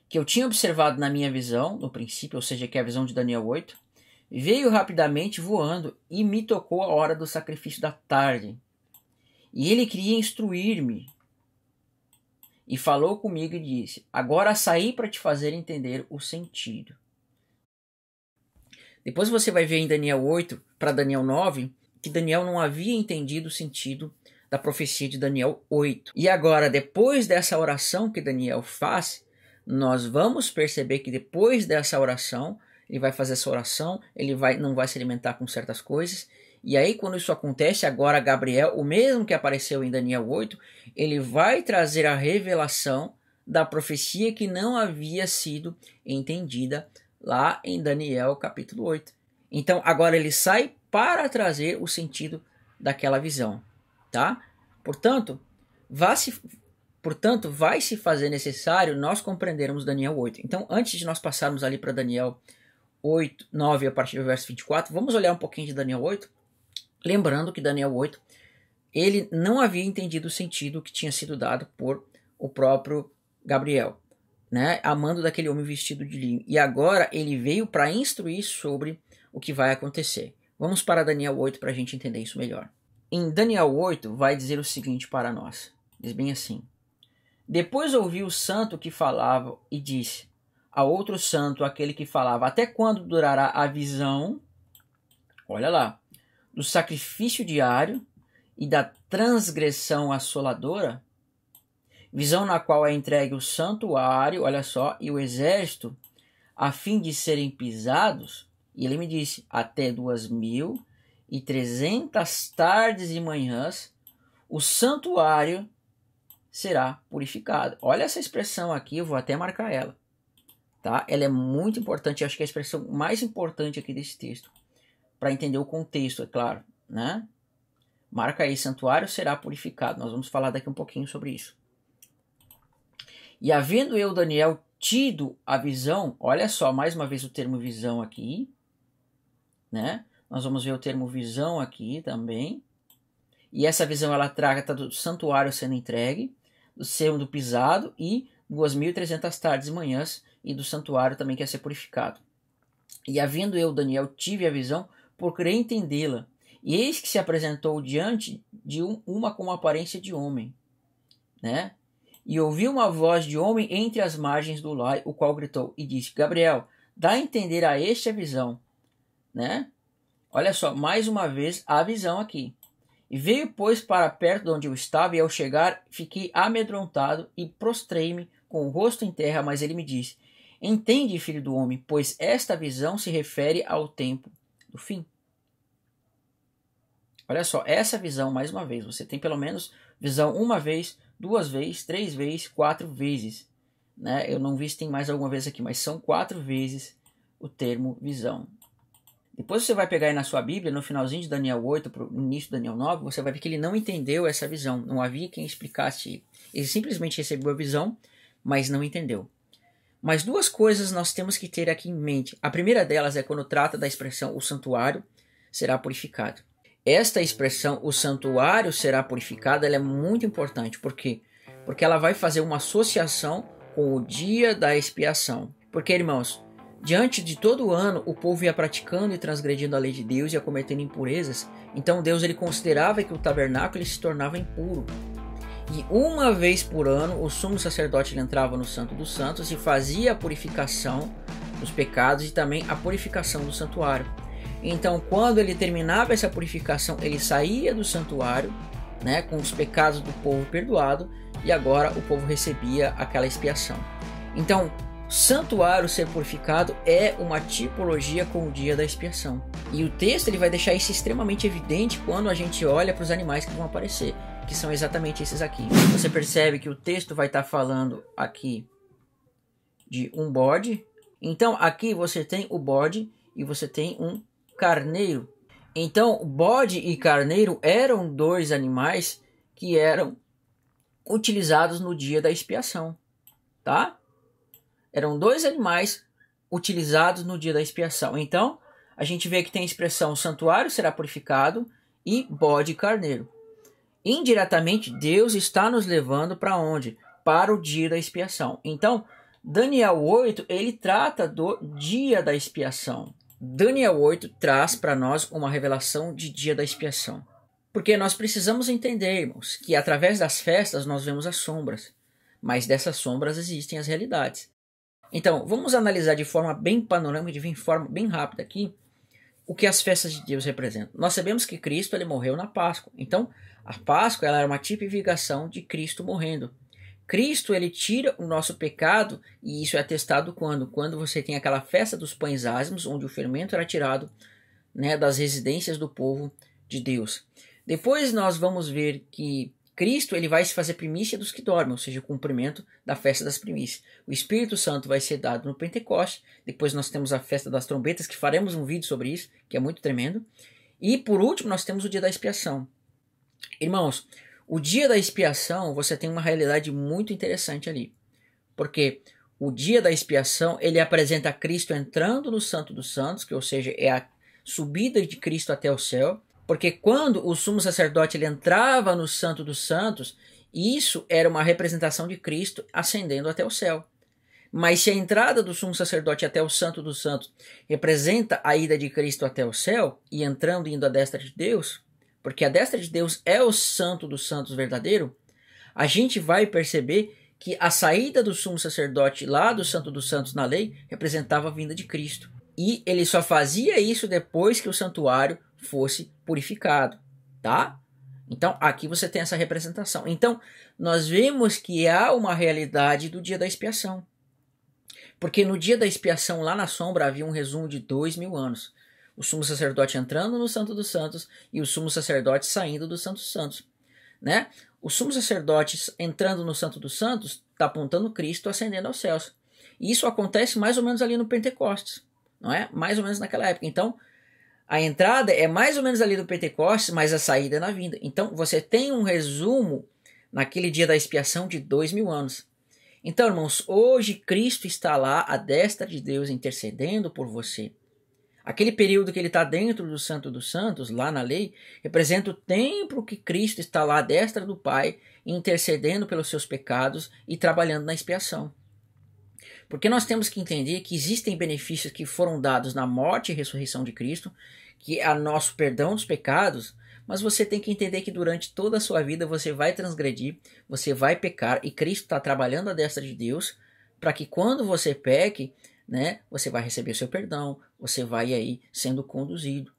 que eu tinha observado na minha visão, no princípio, ou seja, que é a visão de Daniel 8, veio rapidamente voando e me tocou a hora do sacrifício da tarde. E ele queria instruir-me. E falou comigo e disse: agora saí para te fazer entender o sentido. Depois você vai ver em Daniel 8 para Daniel 9 que Daniel não havia entendido o sentido da profecia de Daniel 8. E agora, depois dessa oração que Daniel faz, nós vamos perceber que depois dessa oração, ele vai fazer essa oração, ele não vai se alimentar com certas coisas. E aí, quando isso acontece, agora Gabriel, o mesmo que apareceu em Daniel 8, ele vai trazer a revelação da profecia que não havia sido entendida lá em Daniel capítulo 8. Então, agora ele sai para trazer o sentido daquela visão, tá? Portanto, vai se fazer necessário nós compreendermos Daniel 8. Então, antes de nós passarmos ali para Daniel 8, 9, a partir do verso 24, vamos olhar um pouquinho de Daniel 8, lembrando que Daniel 8, ele não havia entendido o sentido que tinha sido dado por o próprio Gabriel, né, amando daquele homem vestido de linho. E agora ele veio para instruir sobre o que vai acontecer. Vamos para Daniel 8 para a gente entender isso melhor. Em Daniel 8 vai dizer o seguinte para nós. Diz bem assim: depois ouvi o santo que falava e disse a outro santo, aquele que falava: até quando durará a visão, olha lá, do sacrifício diário e da transgressão assoladora? Visão na qual é entregue o santuário, olha só, e o exército, a fim de serem pisados. E ele me disse: até 2.300 tardes e manhãs o santuário será purificado. Olha essa expressão aqui, eu vou até marcar ela, tá? Ela é muito importante, acho que é a expressão mais importante aqui desse texto, para entender o contexto, é claro, né? Marca aí: santuário será purificado. Nós vamos falar daqui um pouquinho sobre isso. E havendo eu, Daniel, tido a visão, olha só, mais uma vez o termo visão aqui, né? Nós vamos ver o termo visão aqui também. E essa visão ela trata do santuário sendo entregue, do sendo pisado e 2.300 tardes e manhãs, e do santuário também que ia ser purificado. E havendo eu, Daniel, tive a visão, procurei entendê-la. E eis que se apresentou diante de uma com aparência de homem, né? E ouvi uma voz de homem entre as margens do lago, o qual gritou e disse: Gabriel, dá a entender a este a visão, né? Olha só, mais uma vez a visão aqui. E veio, pois, para perto de onde eu estava, e ao chegar fiquei amedrontado e prostrei-me com o rosto em terra, mas ele me disse: entende, filho do homem, pois esta visão se refere ao tempo do fim. Olha só, essa visão, mais uma vez, você tem pelo menos visão uma vez, 2 vezes, 3 vezes, 4 vezes, né? Eu não vi se tem mais alguma vez aqui, mas são 4 vezes o termo visão. Depois você vai pegar aí na sua Bíblia, no finalzinho de Daniel 8, no início de Daniel 9, você vai ver que ele não entendeu essa visão. Não havia quem explicasse. Ele simplesmente recebeu a visão, mas não entendeu. Mas 2 coisas nós temos que ter aqui em mente. A primeira delas é quando trata da expressão o santuário será purificado. Esta expressão, o santuário será purificado, ela é muito importante. Por quê? Porque ela vai fazer uma associação com o dia da expiação. Porque, irmãos, diante de todo o ano, o povo ia praticando e transgredindo a lei de Deus e ia cometendo impurezas. Então Deus ele considerava que o tabernáculo ele se tornava impuro. E uma vez por ano, o sumo sacerdote ele entrava no Santo dos Santos e fazia a purificação dos pecados e também a purificação do santuário. Então, quando ele terminava essa purificação, ele saía do santuário, né, com os pecados do povo perdoado, e agora o povo recebia aquela expiação. Então, santuário ser purificado é uma tipologia com o dia da expiação. E o texto ele vai deixar isso extremamente evidente quando a gente olha para os animais que vão aparecer, que são exatamente esses aqui. Você percebe que o texto vai estar falando aqui de um bode. Então aqui você tem o bode e você tem um carneiro. Então bode e carneiro eram dois animais que eram utilizados no dia da expiação, tá? Eram dois animais utilizados no dia da expiação. Então, a gente vê que tem a expressão santuário será purificado e bode e carneiro. Indiretamente, Deus está nos levando para onde? Para o dia da expiação. Então, Daniel 8, ele trata do dia da expiação. Daniel 8 traz para nós uma revelação de dia da expiação. Porque nós precisamos entender, irmãos, que através das festas nós vemos as sombras, mas dessas sombras existem as realidades. Então, vamos analisar de forma bem panorâmica, de forma bem rápida aqui, o que as festas de Deus representam. Nós sabemos que Cristo ele morreu na Páscoa. Então, a Páscoa ela é uma tipificação de Cristo morrendo. Cristo ele tira o nosso pecado, e isso é atestado quando? Quando você tem aquela festa dos pães ázimos, onde o fermento era tirado, né, das residências do povo de Deus. Depois nós vamos ver que Cristo ele vai se fazer primícia dos que dormem, ou seja, o cumprimento da festa das primícias. O Espírito Santo vai ser dado no Pentecostes. Depois nós temos a festa das trombetas, que faremos um vídeo sobre isso, que é muito tremendo. E por último nós temos o dia da expiação. Irmãos, o dia da expiação você tem uma realidade muito interessante ali. Porque o dia da expiação ele apresenta Cristo entrando no Santo dos Santos, que ou seja, é a subida de Cristo até o céu. Porque quando o sumo sacerdote ele entrava no Santo dos Santos, isso era uma representação de Cristo ascendendo até o céu. Mas se a entrada do sumo sacerdote até o Santo dos Santos representa a ida de Cristo até o céu, e entrando e indo à destra de Deus, porque a destra de Deus é o Santo dos Santos verdadeiro, a gente vai perceber que a saída do sumo sacerdote lá do Santo dos Santos na lei representava a vinda de Cristo. E ele só fazia isso depois que o santuário fosse purificado, tá? Então aqui você tem essa representação. Então nós vemos que há uma realidade do dia da expiação, porque no dia da expiação lá na sombra havia um resumo de 2000 anos, o sumo sacerdote entrando no Santo dos Santos e o sumo sacerdote saindo do Santo dos Santos, né? O sumo sacerdote entrando no Santo dos Santos está apontando Cristo ascendendo aos céus, e isso acontece mais ou menos ali no Pentecostes, não é? Mais ou menos naquela época. Então a entrada é mais ou menos ali do Pentecostes, mas a saída é na vinda. Então você tem um resumo naquele dia da expiação de 2000 anos. Então, irmãos, hoje Cristo está lá à destra de Deus intercedendo por você. Aquele período que ele está dentro do Santo dos Santos, lá na lei, representa o tempo que Cristo está lá à destra do Pai, intercedendo pelos seus pecados e trabalhando na expiação. Porque nós temos que entender que existem benefícios que foram dados na morte e ressurreição de Cristo, que é o nosso perdão dos pecados, mas você tem que entender que durante toda a sua vida você vai transgredir, você vai pecar, e Cristo está trabalhando à destra de Deus para que quando você peque, né, você vai receber o seu perdão, você vai aí sendo conduzido.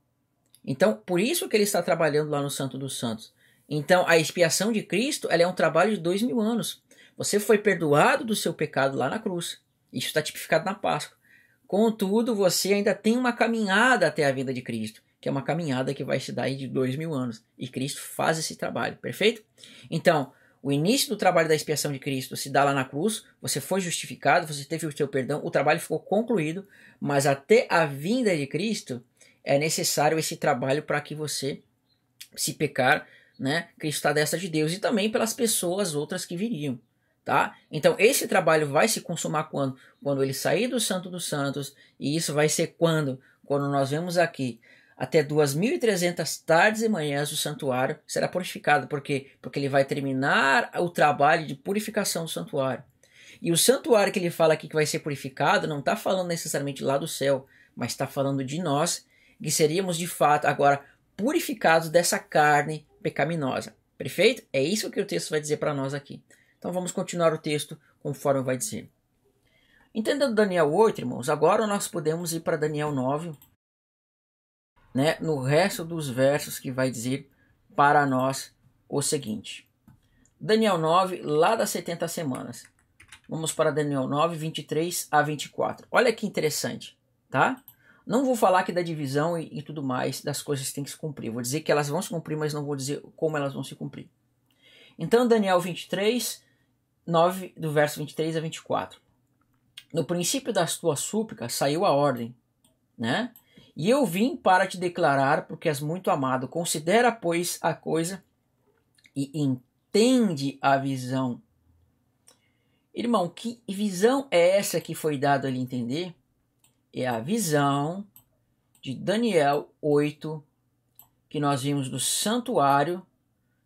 Então, por isso que ele está trabalhando lá no Santo dos Santos. Então, a expiação de Cristo ela é um trabalho de 2000 anos. Você foi perdoado do seu pecado lá na cruz. Isso está tipificado na Páscoa. Contudo, você ainda tem uma caminhada até a vinda de Cristo, que é uma caminhada que vai se dar aí de 2000 anos. E Cristo faz esse trabalho, perfeito? Então, o início do trabalho da expiação de Cristo se dá lá na cruz, você foi justificado, você teve o seu perdão, o trabalho ficou concluído, mas até a vinda de Cristo é necessário esse trabalho para que você, se pecar, né, Cristo está à destra de Deus, e também pelas pessoas outras que viriam. Tá? Então esse trabalho vai se consumar quando? Quando ele sair do Santo dos Santos, e isso vai ser quando nós vemos aqui, até 2300 tardes e manhãs o santuário será purificado. Por quê? Porque ele vai terminar o trabalho de purificação do santuário. E o santuário que ele fala aqui que vai ser purificado, não está falando necessariamente lá do céu, mas está falando de nós, que seríamos de fato agora purificados dessa carne pecaminosa. Perfeito? É isso que o texto vai dizer para nós aqui. Então vamos continuar o texto conforme vai dizer. Entendendo Daniel 8, irmãos, agora nós podemos ir para Daniel 9. né, no resto dos versos, que vai dizer para nós o seguinte. Daniel 9, lá das 70 semanas. Vamos para Daniel 9, 23 a 24. Olha que interessante, tá? Não vou falar aqui da divisão e tudo mais, das coisas que tem que se cumprir. Vou dizer que elas vão se cumprir, mas não vou dizer como elas vão se cumprir. Então, Daniel 23, 9, do verso 23 a 24. No princípio das tuas súplicas saiu a ordem, né? E eu vim para te declarar, porque és muito amado. Considera, pois, a coisa e entende a visão. Irmão, que visão é essa que foi dada a lhe entender? É a visão de Daniel 8, que nós vimos do santuário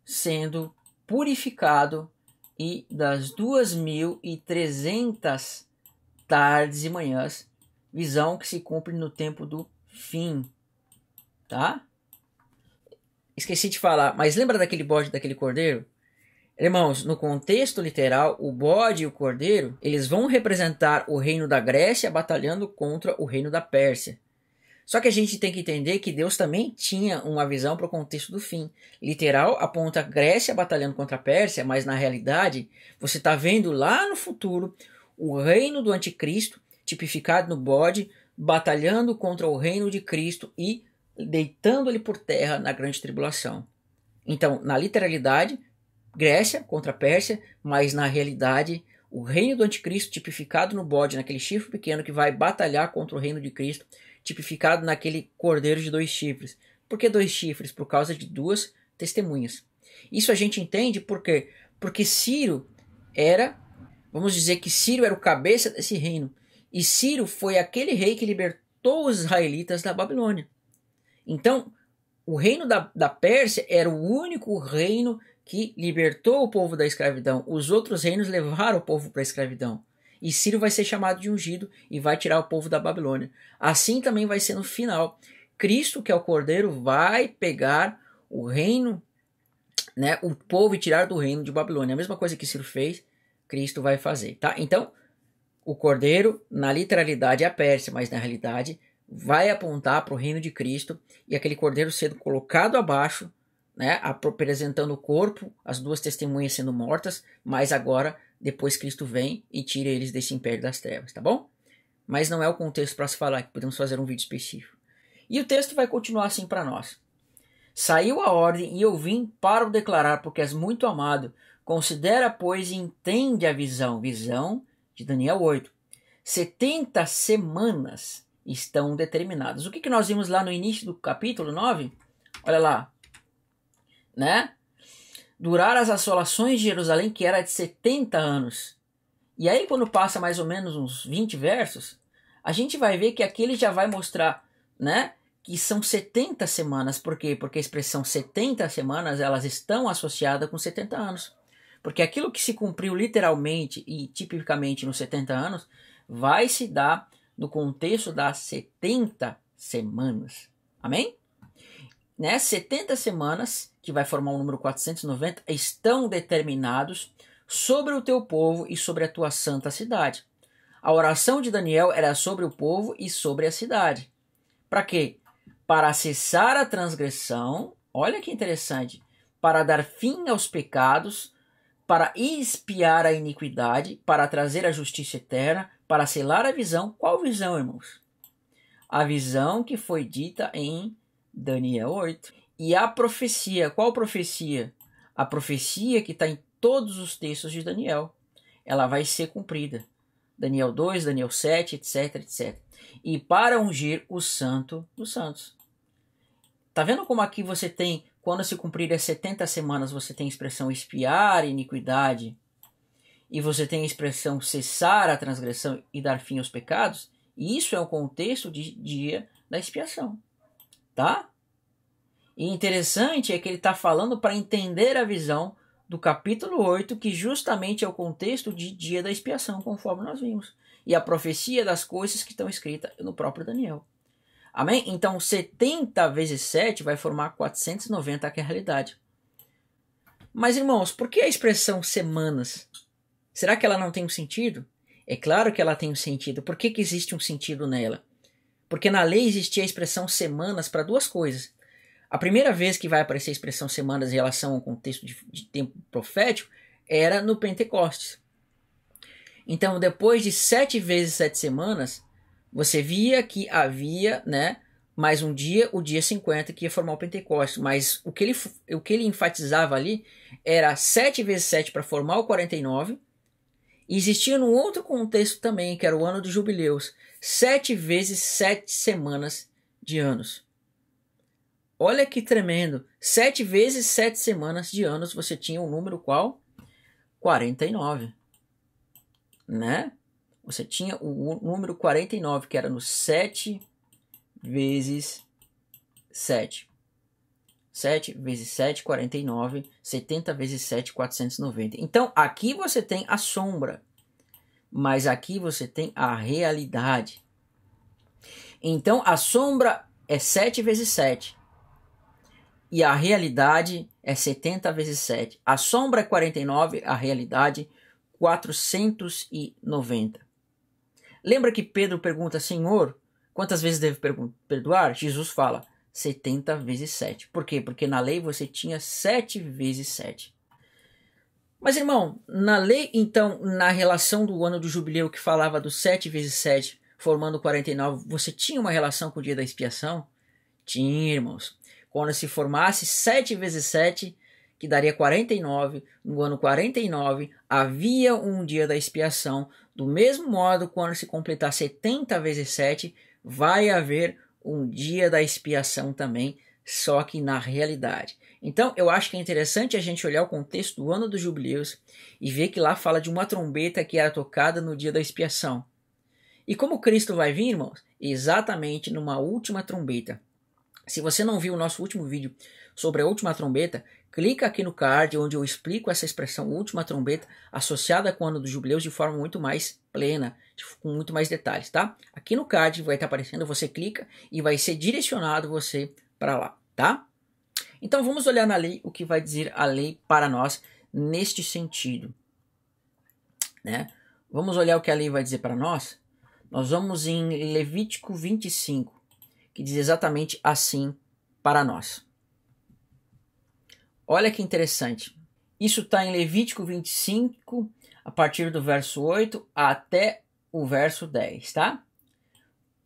sendo purificado e das 2.300 tardes e manhãs, visão que se cumpre no tempo do fim, tá? Esqueci de falar, mas lembra daquele bode, daquele cordeiro? Irmãos, no contexto literal, o bode e o cordeiro, eles vão representar o reino da Grécia batalhando contra o reino da Pérsia. Só que a gente tem que entender que Deus também tinha uma visão para o contexto do fim. Literal aponta a Grécia batalhando contra a Pérsia, mas na realidade você está vendo lá no futuro o reino do anticristo, tipificado no bode, batalhando contra o reino de Cristo e deitando-lhe por terra na grande tribulação. Então, na literalidade, Grécia contra a Pérsia, mas na realidade o reino do anticristo tipificado no bode, naquele chifre pequeno que vai batalhar contra o reino de Cristo, tipificado naquele cordeiro de 2 chifres. Por que 2 chifres? Por causa de 2 testemunhas. Isso a gente entende por quê? Porque Ciro era, vamos dizer que Ciro era o cabeça desse reino. E Ciro foi aquele rei que libertou os israelitas da Babilônia. Então, o reino da Pérsia era o único reino que libertou o povo da escravidão. Os outros reinos levaram o povo para a escravidão. E Ciro vai ser chamado de ungido e vai tirar o povo da Babilônia. Assim também vai ser no final. Cristo, que é o cordeiro, vai pegar o reino, né, o povo, e tirar do reino de Babilônia. A mesma coisa que Ciro fez, Cristo vai fazer. Tá? Então, o cordeiro, na literalidade, é a Pérsia, mas na realidade vai apontar para o reino de Cristo, e aquele cordeiro sendo colocado abaixo, né, apresentando o corpo, as 2 testemunhas sendo mortas, mas agora, depois Cristo vem e tira eles desse império das trevas, tá bom? Mas não é o contexto para se falar, que podemos fazer um vídeo específico. E o texto vai continuar assim para nós. Saiu a ordem e eu vim para o declarar, porque és muito amado. Considera, pois, e entende a visão. Visão de Daniel 8. 70 semanas estão determinadas. O que nós vimos lá no início do capítulo 9? Olha lá. Né? Durar as assolações de Jerusalém, que era de 70 anos. E aí, quando passa mais ou menos uns 20 versos, a gente vai ver que aqui ele já vai mostrar, né, que são 70 semanas. Por quê? Porque a expressão 70 semanas, elas estão associadas com 70 anos. Porque aquilo que se cumpriu literalmente e tipicamente nos 70 anos, vai se dar no contexto das 70 semanas. Amém? Né? 70 semanas, que vai formar o número 490, estão determinados sobre o teu povo e sobre a tua santa cidade. A oração de Daniel era sobre o povo e sobre a cidade. Para quê? Para cessar a transgressão, olha que interessante, para dar fim aos pecados, para expiar a iniquidade, para trazer a justiça eterna, para selar a visão. Qual visão, irmãos? A visão que foi dita em Daniel 8. E a profecia, qual profecia? A profecia que está em todos os textos de Daniel. Ela vai ser cumprida. Daniel 2, Daniel 7, etc, etc. E para ungir o santo dos santos. Tá vendo como aqui você tem, quando se cumprir as 70 semanas, você tem a expressão expiar a iniquidade, e você tem a expressão cessar a transgressão e dar fim aos pecados? E isso é o contexto de dia da expiação. Tá? E interessante é que ele está falando para entender a visão do capítulo 8, que justamente é o contexto de dia da expiação, conforme nós vimos. E a profecia das coisas que estão escritas no próprio Daniel. Amém? Então 70 vezes 7 vai formar 490, que é a realidade. Mas irmãos, por que a expressão semanas? Será que ela não tem um sentido? É claro que ela tem um sentido. Por que existe um sentido nela? Porque na lei existia a expressão semanas para duas coisas. A primeira vez que vai aparecer a expressão semanas em relação ao contexto de tempo profético era no Pentecostes. Então, depois de 7 vezes 7 semanas, você via que havia, né, mais um dia, o dia 50, que ia formar o Pentecostes. Mas o que ele enfatizava ali era 7 vezes 7 para formar o 49. E existia um outro contexto também, que era o ano dos jubileus. 7 vezes 7 semanas de anos. Olha que tremendo. 7 vezes 7 semanas de anos, você tinha um número qual? 49. Né? Você tinha o número 49, que era no 7 vezes 7. 7 vezes 7, 49. 70 vezes 7, 490. Então, aqui você tem a sombra. Mas aqui você tem a realidade. Então, a sombra é 7 vezes 7. E a realidade é 70 vezes 7. A sombra é 49, a realidade 490. Lembra que Pedro pergunta, Senhor, quantas vezes devo perdoar? Jesus fala, 70 vezes 7. Por quê? Porque na lei você tinha 7 vezes 7. Mas, irmão, na lei, então, na relação do ano do jubileu que falava do 7 vezes 7, formando 49, você tinha uma relação com o dia da expiação? Tinha, irmãos. Quando se formasse 7 vezes 7, que daria 49, no ano 49, havia um dia da expiação. Do mesmo modo, quando se completar 70 vezes 7, vai haver um dia da expiação também, só que na realidade. Então, eu acho que é interessante a gente olhar o contexto do ano dos jubileus e ver que lá fala de uma trombeta que era tocada no dia da expiação. E como Cristo vai vir, irmãos? Exatamente numa última trombeta. Se você não viu o nosso último vídeo sobre a última trombeta, clica aqui no card onde eu explico essa expressão última trombeta associada com o ano dos jubileus de forma muito mais plena, com muito mais detalhes, tá? Aqui no card vai estar aparecendo, você clica e vai ser direcionado você para lá, tá? Então vamos olhar na lei o que vai dizer a lei para nós neste sentido, né? Vamos olhar o que a lei vai dizer para nós. Nós vamos em Levítico 25, que diz exatamente assim para nós. Olha que interessante. Isso está em Levítico 25, a partir do verso 8 até o verso 10, tá?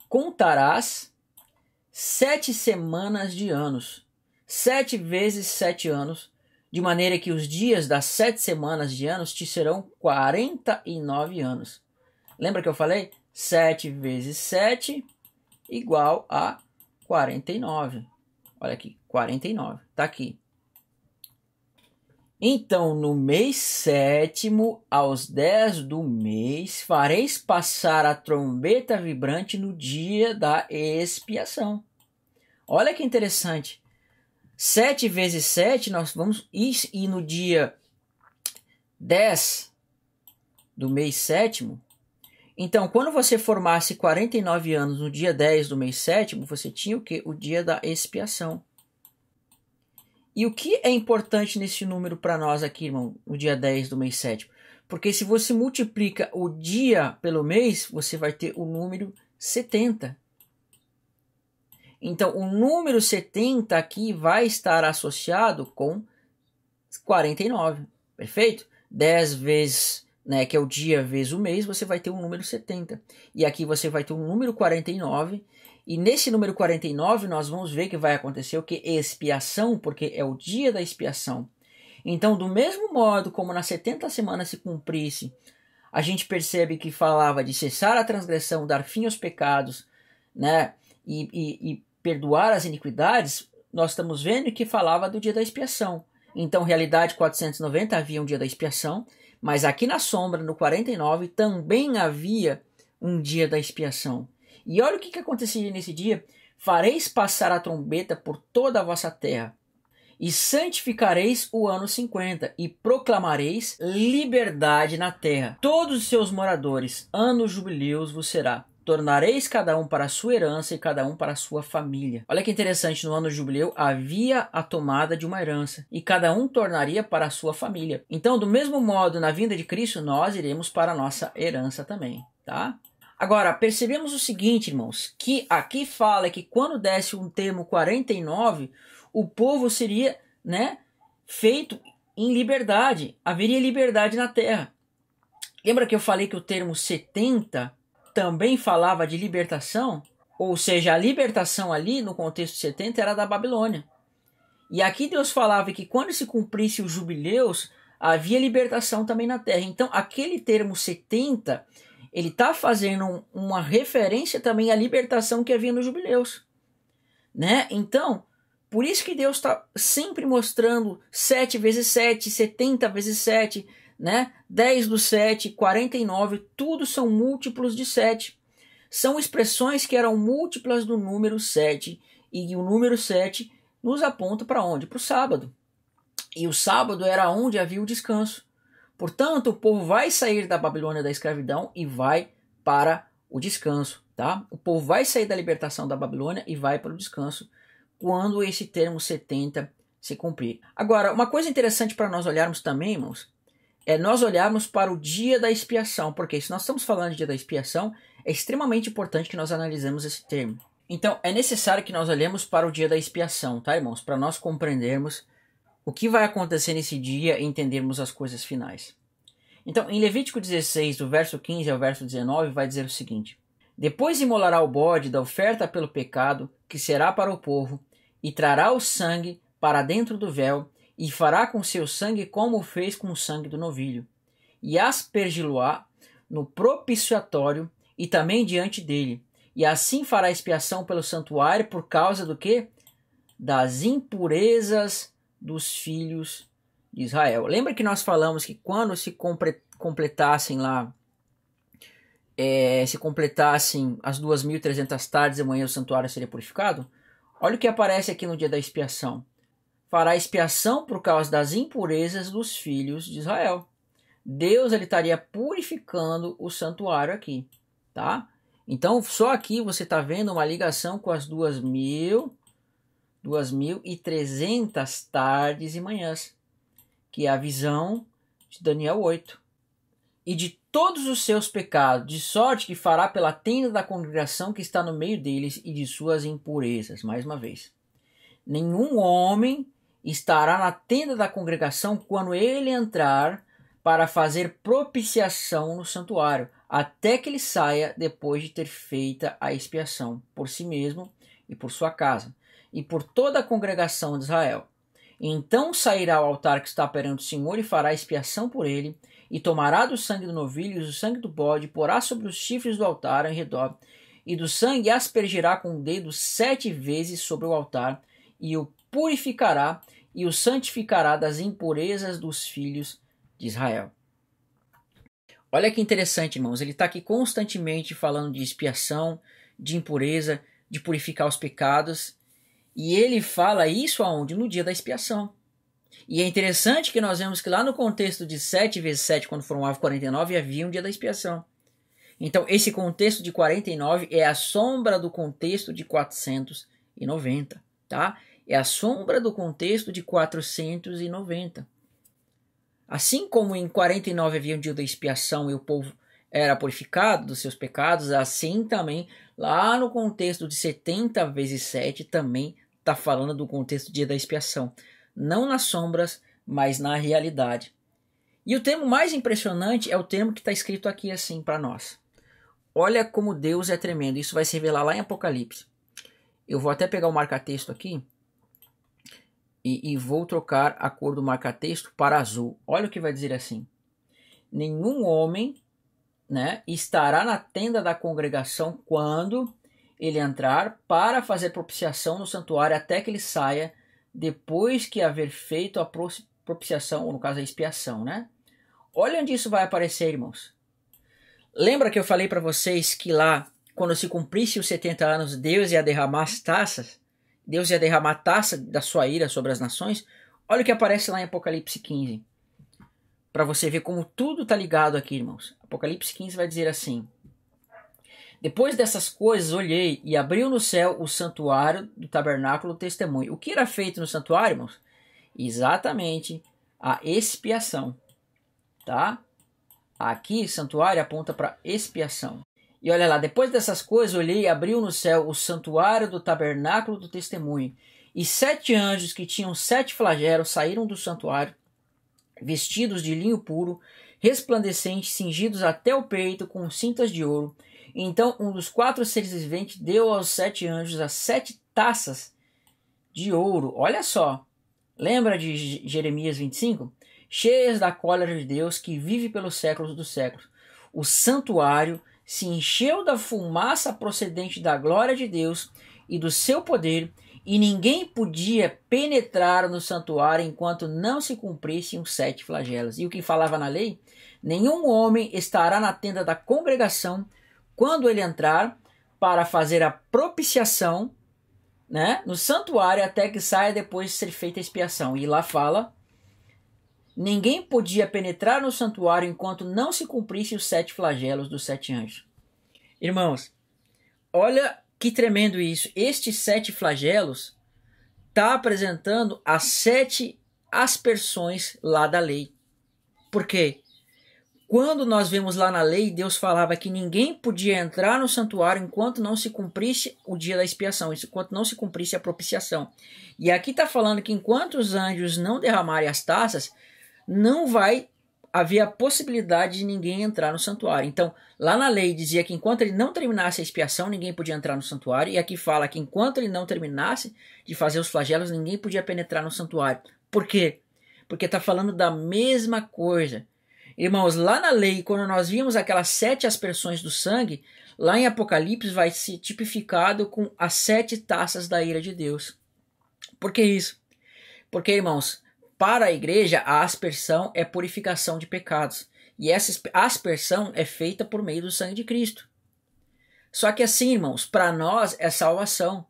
Contarás 7 semanas de anos, 7 vezes 7 anos, de maneira que os dias das 7 semanas de anos te serão 49 anos. Lembra que eu falei? 7 vezes 7 igual a 49. Olha aqui, 49. Está aqui. Então, no mês 7º, aos 10 do mês, fareis passar a trombeta vibrante no dia da expiação. Olha que interessante. 7 vezes 7, nós vamos ir no dia 10 do mês 7º. Então, quando você formasse 49 anos no dia 10 do mês 7º, você tinha o quê? O dia da expiação. E o que é importante nesse número para nós aqui, irmão, o dia 10 do mês 7º? Porque se você multiplica o dia pelo mês, você vai ter o número 70. Então, o número 70 aqui vai estar associado com 49, perfeito? 10 vezes, né, que é o dia vezes o mês, você vai ter um número 70. E aqui você vai ter um número 49. E nesse número 49 nós vamos ver que vai acontecer o que? Expiação, porque é o dia da expiação. Então, do mesmo modo como nas 70 semanas se cumprisse, a gente percebe que falava de cessar a transgressão, dar fim aos pecados, né, e perdoar as iniquidades, nós estamos vendo que falava do dia da expiação. Então, realidade 490 havia um dia da expiação, mas aqui na sombra, no 49, também havia um dia da expiação. E olha o que aconteceria nesse dia. Fareis passar a trombeta por toda a vossa terra, e santificareis o ano 50, e proclamareis liberdade na terra. Todos os seus moradores, anos jubileus vos será. Tornareis cada um para a sua herança e cada um para a sua família. Olha que interessante, no ano jubileu havia a tomada de uma herança, e cada um tornaria para a sua família. Então, do mesmo modo, na vinda de Cristo, nós iremos para a nossa herança também, tá? Agora, percebemos o seguinte, irmãos, que aqui fala que quando desse um termo 49, o povo seria, né, feito em liberdade, haveria liberdade na terra. Lembra que eu falei que o termo 70 também falava de libertação? Ou seja, a libertação ali, no contexto 70, era da Babilônia. E aqui Deus falava que quando se cumprisse os jubileus, havia libertação também na terra. Então, aquele termo 70, ele está fazendo uma referência também à libertação que havia nos jubileus. Né? Então, por isso que Deus está sempre mostrando 7 vezes 7, 70 vezes 7, né? 10 do 7, 49, tudo são múltiplos de 7. São expressões que eram múltiplas do número 7, e o número 7 nos aponta para onde? Para o sábado. E o sábado era onde havia o descanso. Portanto, o povo vai sair da Babilônia da escravidão e vai para o descanso. Tá? O povo vai sair da libertação da Babilônia e vai para o descanso quando esse termo 70 se cumprir. Agora, uma coisa interessante para nós olharmos também, irmãos, é nós olharmos para o dia da expiação, porque se nós estamos falando de dia da expiação, é extremamente importante que nós analisemos esse termo. Então, é necessário que nós olhemos para o dia da expiação, tá, irmãos? Para nós compreendermos o que vai acontecer nesse dia e entendermos as coisas finais. Então, em Levítico 16, do verso 15 ao verso 19, vai dizer o seguinte: depois imolará o bode da oferta pelo pecado, que será para o povo, e trará o sangue para dentro do véu, e fará com seu sangue como fez com o sangue do novilho, e aspergi-lo-á no propiciatório e também diante dele, e assim fará expiação pelo santuário por causa do quê? Das impurezas dos filhos de Israel. Lembra que nós falamos que quando se completassem lá, se completassem as 2.300 tardes de manhã o santuário seria purificado? Olha o que aparece aqui no dia da expiação. Fará expiação por causa das impurezas dos filhos de Israel. Deus ele estaria purificando o santuário aqui, tá? Então, só aqui você está vendo uma ligação com as 2.300 tardes e manhãs, que é a visão de Daniel 8. E de todos os seus pecados, de sorte que fará pela tenda da congregação que está no meio deles e de suas impurezas. Mais uma vez. Nenhum homem estará na tenda da congregação quando ele entrar para fazer propiciação no santuário, até que ele saia depois de ter feita a expiação por si mesmo e por sua casa, e por toda a congregação de Israel. Então sairá ao altar que está perante o Senhor e fará expiação por ele, e tomará do sangue do novilho e do sangue do bode, porá sobre os chifres do altar em redor, e do sangue aspergirá com o dedo 7 vezes sobre o altar, e o purificará e o santificará das impurezas dos filhos de Israel. Olha que interessante, irmãos. Ele está aqui constantemente falando de expiação, de impureza, de purificar os pecados. E ele fala isso aonde? No dia da expiação. E é interessante que nós vemos que lá no contexto de 7 vezes 7, quando formava 49, havia um dia da expiação. Então, esse contexto de 49 é a sombra do contexto de 490, tá? É a sombra do contexto de 490. Assim como em 49 havia um dia da expiação e o povo era purificado dos seus pecados, assim também lá no contexto de 70 vezes 7 também está falando do contexto do dia da expiação. Não nas sombras, mas na realidade. E o termo mais impressionante é o termo que está escrito aqui assim para nós. Olha como Deus é tremendo. Isso vai se revelar lá em Apocalipse. Eu vou até pegar o marca-texto aqui e vou trocar a cor do marca-texto para azul. Olha o que vai dizer assim. Nenhum homem, né, estará na tenda da congregação quando ele entrar para fazer propiciação no santuário até que ele saia depois que haver feito a propiciação, ou no caso a expiação, né? Olha onde isso vai aparecer, irmãos. Lembra que eu falei para vocês que lá, quando se cumprisse os 70 anos, Deus ia derramar as taças? Deus ia derramar a taça da sua ira sobre as nações? Olha o que aparece lá em Apocalipse 15. Para você ver como tudo está ligado aqui, irmãos. Apocalipse 15 vai dizer assim. Depois dessas coisas, olhei e abriu no céu o santuário do tabernáculo do testemunho. O que era feito no santuário, irmãos? Exatamente a expiação. Tá? Aqui, santuário aponta para expiação. E olha lá, depois dessas coisas, olhei e abriu no céu o santuário do tabernáculo do testemunho. E 7 anjos que tinham 7 flagelos saíram do santuário, vestidos de linho puro, resplandecentes, cingidos até o peito com cintas de ouro. Então um dos 4 seres viventes deu aos 7 anjos as 7 taças de ouro. Olha só, lembra de Jeremias 25? Cheias da cólera de Deus que vive pelos séculos dos séculos. O santuário se encheu da fumaça procedente da glória de Deus e do seu poder, e ninguém podia penetrar no santuário enquanto não se cumprissem os 7 flagelos. E o que falava na lei? Nenhum homem estará na tenda da congregação quando ele entrar para fazer a propiciação, né, no santuário até que saia depois de ser feita a expiação. E lá fala, ninguém podia penetrar no santuário enquanto não se cumprissem os 7 flagelos dos 7 anjos. Irmãos, olha que tremendo isso. Estes 7 flagelos está apresentando as 7 aspersões lá da lei. Por quê? Quando nós vemos lá na lei, Deus falava que ninguém podia entrar no santuário enquanto não se cumprisse o dia da expiação, enquanto não se cumprisse a propiciação. E aqui está falando que enquanto os anjos não derramarem as taças, não vai haver a possibilidade de ninguém entrar no santuário. Então, lá na lei dizia que enquanto ele não terminasse a expiação, ninguém podia entrar no santuário. E aqui fala que enquanto ele não terminasse de fazer os flagelos, ninguém podia penetrar no santuário. Por quê? Porque está falando da mesma coisa. Irmãos, lá na lei, quando nós vimos aquelas 7 aspersões do sangue, lá em Apocalipse vai ser tipificado com as 7 taças da ira de Deus. Por que isso? Porque, irmãos, para a igreja, a aspersão é purificação de pecados. E essa aspersão é feita por meio do sangue de Cristo. Só que assim, irmãos, para nós é salvação.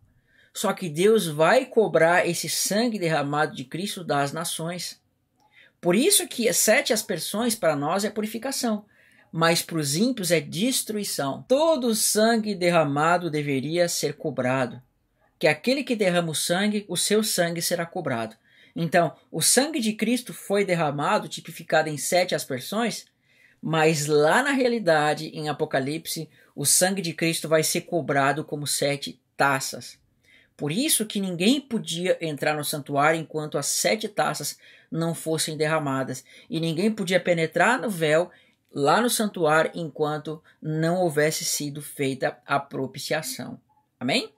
Só que Deus vai cobrar esse sangue derramado de Cristo das nações. Por isso que as 7 aspersões para nós é purificação, mas para os ímpios é destruição. Todo o sangue derramado deveria ser cobrado. Que aquele que derrama o seu sangue será cobrado. Então, o sangue de Cristo foi derramado, tipificado em 7 aspersões, mas lá na realidade, em Apocalipse, o sangue de Cristo vai ser cobrado como 7 taças. Por isso que ninguém podia entrar no santuário enquanto as 7 taças não fossem derramadas. E ninguém podia penetrar no véu lá no santuário enquanto não houvesse sido feita a propiciação. Amém?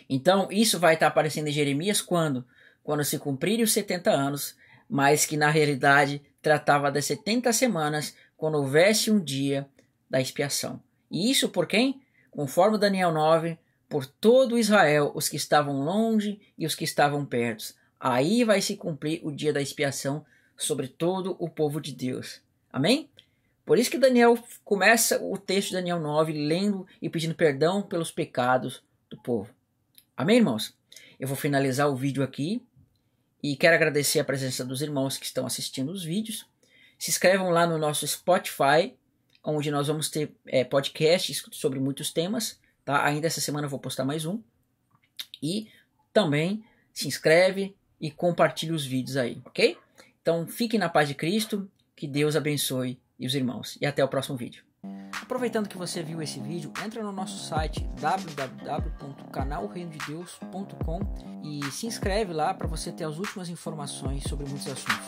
Então, isso vai estar aparecendo em Jeremias quando? Quando se cumprirem os 70 anos, mas que na realidade tratava das 70 semanas, quando houvesse um dia da expiação. E isso por quem? Conforme Daniel 9, por todo Israel, os que estavam longe e os que estavam perto. Aí vai se cumprir o dia da expiação sobre todo o povo de Deus. Amém? Por isso que Daniel começa o texto de Daniel 9 lendo e pedindo perdão pelos pecados do povo. Amém, irmãos? Eu vou finalizar o vídeo aqui e quero agradecer a presença dos irmãos que estão assistindo os vídeos. Se inscrevam lá no nosso Spotify, onde nós vamos ter podcasts sobre muitos temas. Tá? Ainda essa semana eu vou postar mais um. E também se inscreve e compartilhe os vídeos aí, ok? Então fiquem na paz de Cristo, que Deus abençoe os irmãos. E até o próximo vídeo. Aproveitando que você viu esse vídeo, entra no nosso site www.canalreinodedeus.com e se inscreve lá para você ter as últimas informações sobre muitos assuntos.